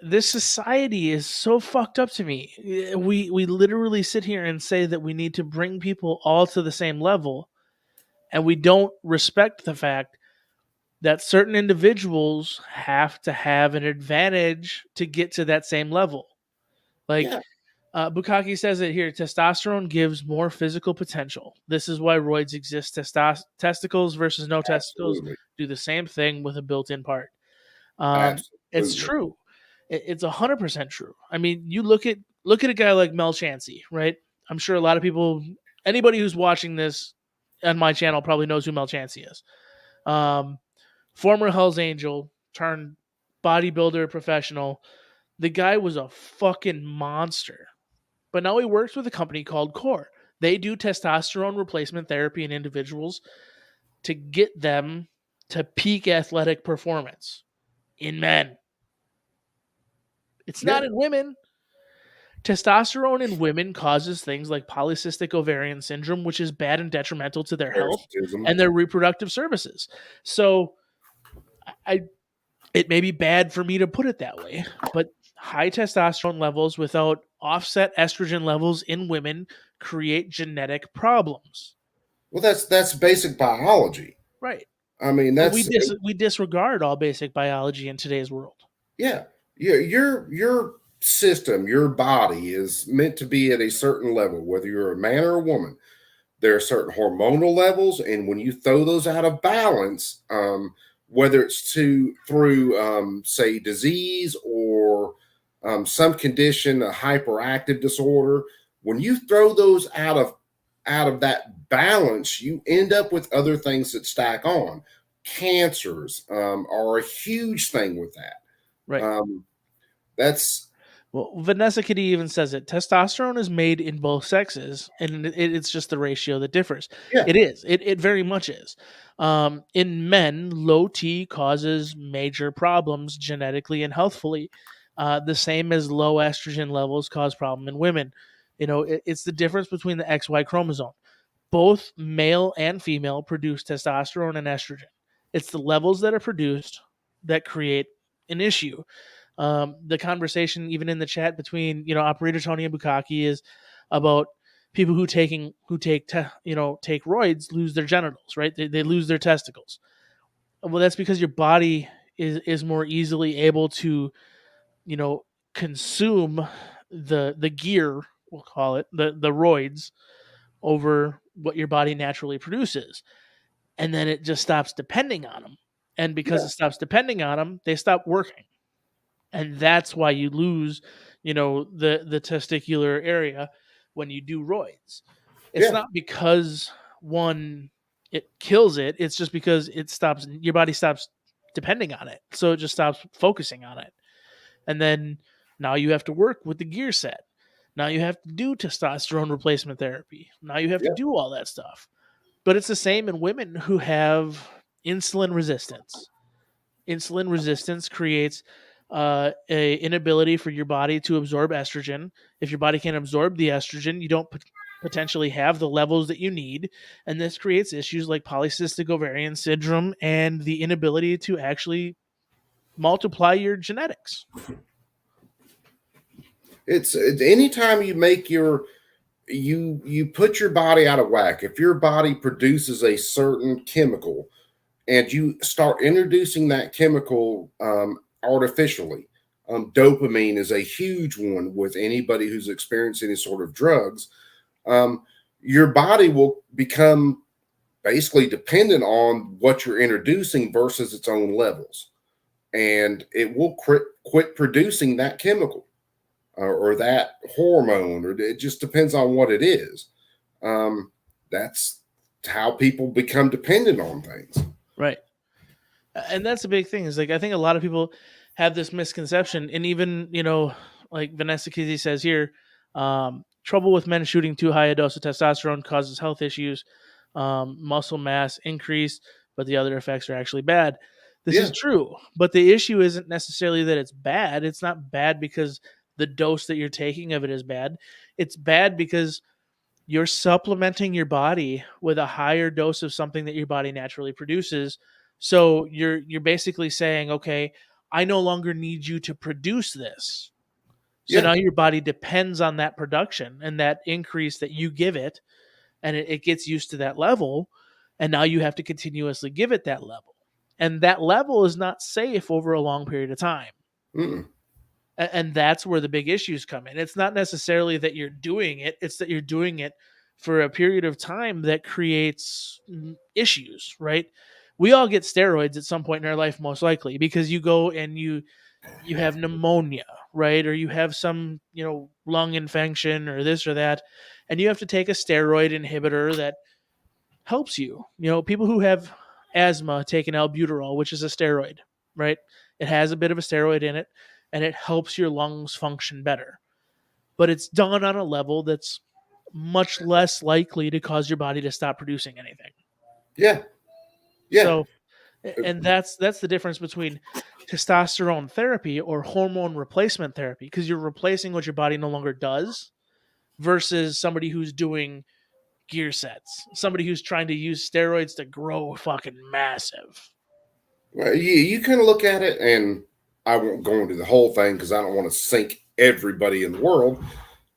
Speaker 1: this society is so fucked up to me. We literally sit here and say that we need to bring people all to the same level, and we don't respect the fact that certain individuals have to have an advantage to get to that same level. Like, Bukaki says it here, testosterone gives more physical potential. This is why roids exist. Testicles versus no testicles do the same thing with a built-in part. It's true. It's 100% true. I mean, you look at a guy like Mel Chansey, right? I'm sure a lot of people, anybody who's watching this on my channel probably knows who Mel Chansey is. Former Hell's Angel turned bodybuilder professional. The guy was a fucking monster. But now he works with a company called Core. They do testosterone replacement therapy in individuals to get them to peak athletic performance in men. It's not in women. Testosterone in women causes things like polycystic ovarian syndrome, which is bad and detrimental to their health and their reproductive services. So it may be bad for me to put it that way, but high testosterone levels without offset estrogen levels in women create genetic problems.
Speaker 2: Well, that's basic biology.
Speaker 1: Right.
Speaker 2: I mean,
Speaker 1: we disregard all basic biology in today's world.
Speaker 2: Yeah. Your system, your body is meant to be at a certain level, whether you're a man or a woman. There are certain hormonal levels, and when you throw those out of balance, whether it's through say disease or some condition, a hyperactive disorder, when you throw those out of that balance, you end up with other things that stack on. Cancers are a huge thing with that.
Speaker 1: Right.
Speaker 2: Well,
Speaker 1: Vanessa Kitty even says it. Testosterone is made in both sexes, and it's just the ratio that differs.
Speaker 2: Yeah.
Speaker 1: It is. It very much is. In men, low T causes major problems genetically and healthfully. The same as low estrogen levels cause problem in women. It's the difference between the XY chromosome. Both male and female produce testosterone and estrogen. It's the levels that are produced that create an issue. The conversation, even in the chat between Operator Tony and Bukaki, is about people who take roids lose their genitals, right? They lose their testicles. Well, that's because your body is more easily able to consume the gear, we'll call it, the roids, over what your body naturally produces, and then it just stops depending on them. And because it stops depending on them, they stop working. And that's why you lose, the testicular area when you do roids. It's not because it kills it. It's just because your body stops depending on it. So it just stops focusing on it. And then now you have to work with the gear set. Now you have to do testosterone replacement therapy. Now you have to do all that stuff. But it's the same in women who have insulin resistance. Insulin resistance creates a inability for your body to absorb estrogen. If your body can't absorb the estrogen, you don't potentially have the levels that you need, and this creates issues like polycystic ovarian syndrome and the inability to actually multiply your genetics.
Speaker 2: It's anytime you make you put your body out of whack. If your body produces a certain chemical and you start introducing that chemical artificially, dopamine is a huge one with anybody who's experienced any sort of drugs. Your body will become basically dependent on what you're introducing versus its own levels. And it will quit producing that chemical or that hormone, or it just depends on what it is. That's how people become dependent on things.
Speaker 1: Right. And that's a big thing. Is like, I think a lot of people have this misconception, and even, like Vanessa Kizzy says here, trouble with men shooting too high a dose of testosterone causes health issues, muscle mass increase, but the other effects are actually bad. This is true, but the issue isn't necessarily that it's bad. It's not bad because the dose that you're taking of it is bad. It's bad because you're supplementing your body with a higher dose of something that your body naturally produces. So you're basically saying, okay, I no longer need you to produce this. So now your body depends on that production and that increase that you give it, and it gets used to that level, and now you have to continuously give it that level. And that level is not safe over a long period of time.
Speaker 2: Mm-mm.
Speaker 1: And that's where the big issues come in. It's not necessarily that you're doing it, it's that you're doing it for a period of time that creates issues, right? We all get steroids at some point in our life, most likely, because you go and you have pneumonia, right? Or you have some, lung infection or this or that, and you have to take a steroid inhibitor that helps you. People who have asthma take an albuterol, which is a steroid, right? It has a bit of a steroid in it, and it helps your lungs function better. But it's done on a level that's much less likely to cause your body to stop producing anything.
Speaker 2: Yeah.
Speaker 1: So, and that's the difference between testosterone therapy or hormone replacement therapy, because you're replacing what your body no longer does, versus somebody who's doing gear sets, somebody who's trying to use steroids to grow fucking massive.
Speaker 2: Well, you kind of look at it, and I won't go into the whole thing because I don't want to sink everybody in the world.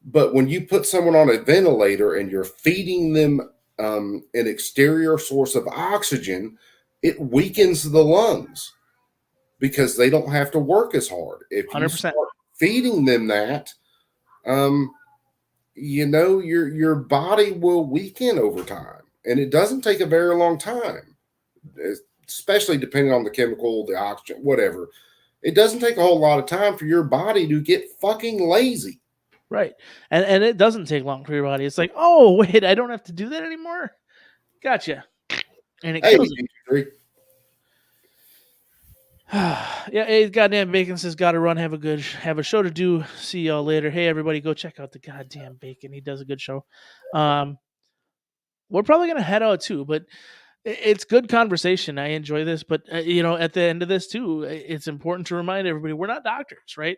Speaker 2: But when you put someone on a ventilator and you're feeding them an exterior source of oxygen, it weakens the lungs because they don't have to work as hard. If you
Speaker 1: 100%.
Speaker 2: start feeding them that, your body will weaken over time, and it doesn't take a very long time, especially depending on the chemical, the oxygen, whatever. It doesn't take a whole lot of time for your body to get fucking lazy.
Speaker 1: Right. And it doesn't take long for your body. It's like, oh, wait, I don't have to do that anymore. Gotcha. And it kills it. Yeah, goddamn Bacon says, gotta run, have a show to do. See y'all later. Hey, everybody, go check out the goddamn Bacon. He does a good show. We're probably going to head out too, but it's good conversation. I enjoy this, but at the end of this too, it's important to remind everybody we're not doctors, right?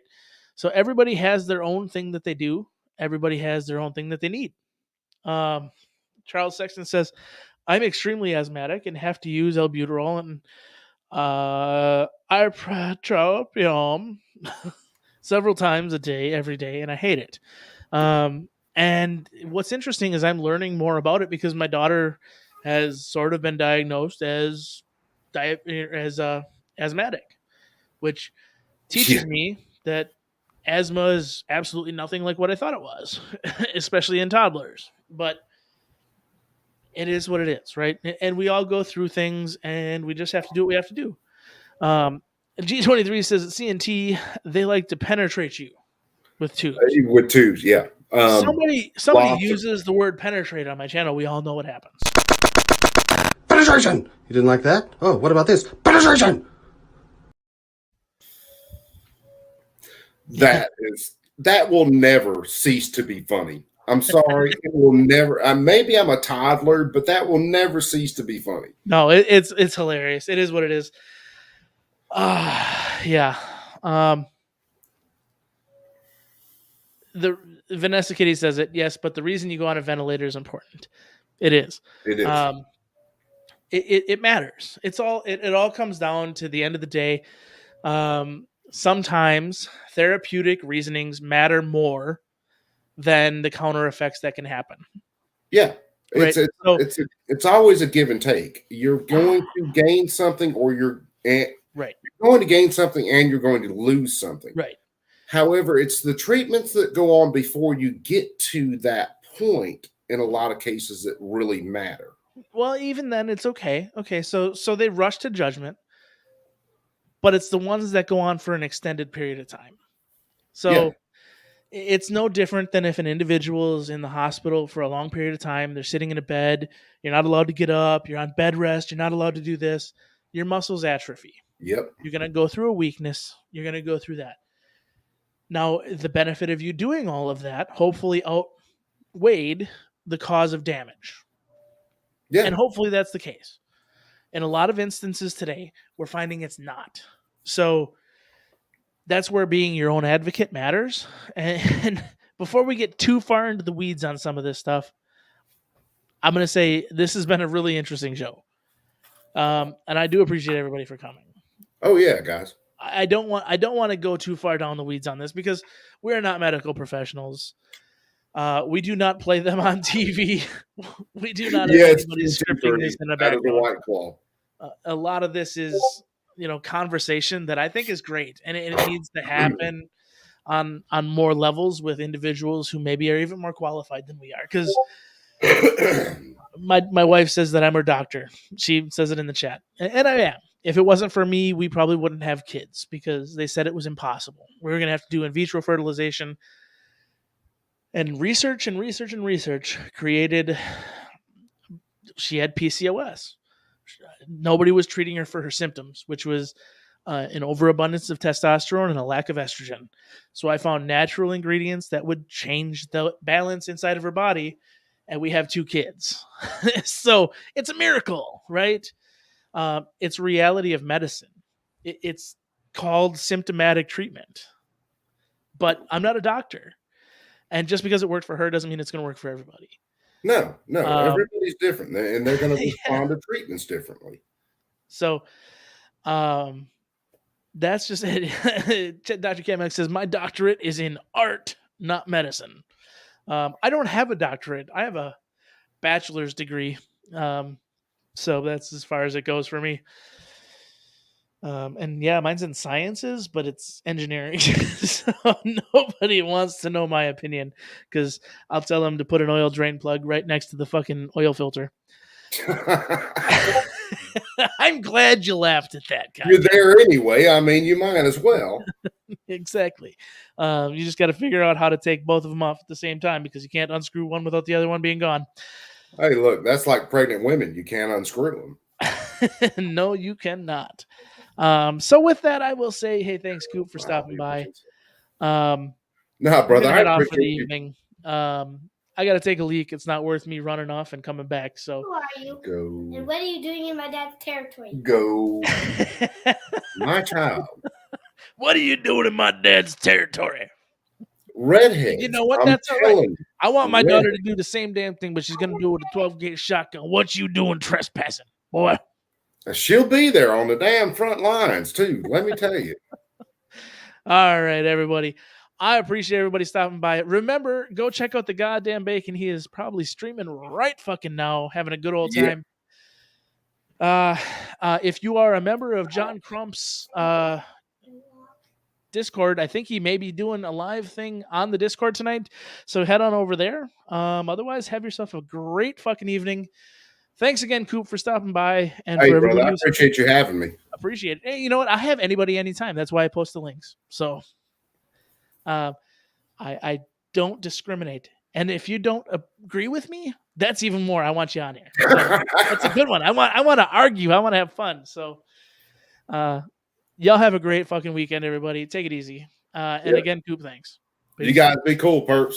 Speaker 1: So everybody has their own thing that they do. Everybody has their own thing that they need. Charles Sexton says, I'm extremely asthmatic and have to use albuterol and ipratropium several times a day, every day, and I hate it. And what's interesting is I'm learning more about it because my daughter has sort of been diagnosed as asthmatic, which teaches me that asthma is absolutely nothing like what I thought it was, especially in toddlers. But it is what it is, right? And we all go through things, and we just have to do what we have to do. G23 says at CNT they like to penetrate you with tubes.
Speaker 2: With tubes, yeah.
Speaker 1: Somebody
Speaker 2: lots
Speaker 1: uses the word penetrate on my channel. We all know what happens.
Speaker 3: Penetration! You didn't like that? Oh, what about this? Penetration!
Speaker 2: That will never cease to be funny. I'm sorry, it will never. Maybe I'm a toddler, but that will never cease to be funny.
Speaker 1: No, it's hilarious. It is what it is. Yeah. The Vanessa Kitty says it. Yes, but the reason you go on a ventilator is important. It is.
Speaker 2: It is.
Speaker 1: It matters. It all comes down to the end of the day. Sometimes therapeutic reasonings matter more than the counter effects that can happen.
Speaker 2: Yeah.
Speaker 1: Right.
Speaker 2: It's always a give and take. You're going to gain something, or you're going to gain something, and you're going to lose something.
Speaker 1: Right.
Speaker 2: However, it's the treatments that go on before you get to that point in a lot of cases that really matter.
Speaker 1: Well, even then, it's okay. Okay, so they rush to judgment, but it's the ones that go on for an extended period of time. So it's no different than if an individual is in the hospital for a long period of time. They're sitting in a bed. You're not allowed to get up. You're on bed rest. You're not allowed to do this. Your muscles atrophy.
Speaker 2: Yep.
Speaker 1: You're going to go through a weakness. You're going to go through that. Now, the benefit of you doing all of that hopefully outweighed the cause of damage.
Speaker 2: Yeah.
Speaker 1: And hopefully that's the case. In a lot of instances today, we're finding it's not. So that's where being your own advocate matters. And before we get too far into the weeds on some of this stuff, I'm going to say this has been a really interesting show. And I do appreciate everybody for coming.
Speaker 2: Oh yeah, guys.
Speaker 1: I don't want to go too far down the weeds on this because we're not medical professionals. We do not play them on TV. We do not have anybody scripting this in a background. A lot of this is, conversation that I think is great, and it needs to happen on more levels with individuals who maybe are even more qualified than we are. Because my wife says that I'm her doctor. She says it in the chat, and I am. If it wasn't for me, we probably wouldn't have kids because they said it was impossible. We were going to have to do in vitro fertilization. And research created, she had PCOS. Nobody was treating her for her symptoms, which was an overabundance of testosterone and a lack of estrogen. So I found natural ingredients that would change the balance inside of her body, and we have 2 kids. So it's a miracle, right? It's reality of medicine. It's called symptomatic treatment. But I'm not a doctor. And just because it worked for her doesn't mean it's going to work for everybody.
Speaker 2: No. Everybody's different, and they're going to respond to treatments differently.
Speaker 1: So that's just it. Dr. Kamek says, my doctorate is in art, not medicine. I don't have a doctorate. I have a bachelor's degree. So that's as far as it goes for me. And yeah, mine's in sciences, but it's engineering. So nobody wants to know my opinion because I'll tell them to put an oil drain plug right next to the fucking oil filter. I'm glad you laughed at that, guy.
Speaker 2: You're there anyway. I mean, you might as well.
Speaker 1: Exactly. You just got to figure out how to take both of them off at the same time because you can't unscrew one without the other one being gone.
Speaker 2: Hey, look, that's like pregnant women. You can't unscrew
Speaker 1: them. No, you cannot. So with that, I will say, hey, thanks, Coop, for stopping by.
Speaker 2: No, brother, I
Speaker 1: off for the evening. I got to take a leak. It's not worth me running off and coming back. So
Speaker 10: who are you?
Speaker 2: Go.
Speaker 10: And what are you doing in my dad's territory?
Speaker 2: Go. My child.
Speaker 1: What are you doing in my dad's territory?
Speaker 2: Redhead.
Speaker 1: You know what? That's all right. I want my daughter to do the same damn thing, but she's going to do it with a 12-gauge shotgun. What you doing trespassing, boy?
Speaker 2: She'll be there on the damn front lines, too. Let me tell you.
Speaker 1: All right, everybody. I appreciate everybody stopping by. Remember, go check out the goddamn Bacon. He is probably streaming right fucking now, having a good old time. If you are a member of John Crump's Discord, I think he may be doing a live thing on the Discord tonight. So head on over there. Otherwise, have yourself a great fucking evening. Thanks again, Coop, for stopping by. And
Speaker 2: hey,
Speaker 1: for
Speaker 2: brother, I appreciate you having me.
Speaker 1: appreciate it. Hey, you know what? I have anybody anytime. That's why I post the links. So I don't discriminate. And if you don't agree with me, that's even more. I want you on here. So that's a good one. I want to argue. I want to have fun. So y'all have a great fucking weekend, everybody. Take it easy. And again, Coop, thanks. Peace.
Speaker 2: You guys be cool, perps.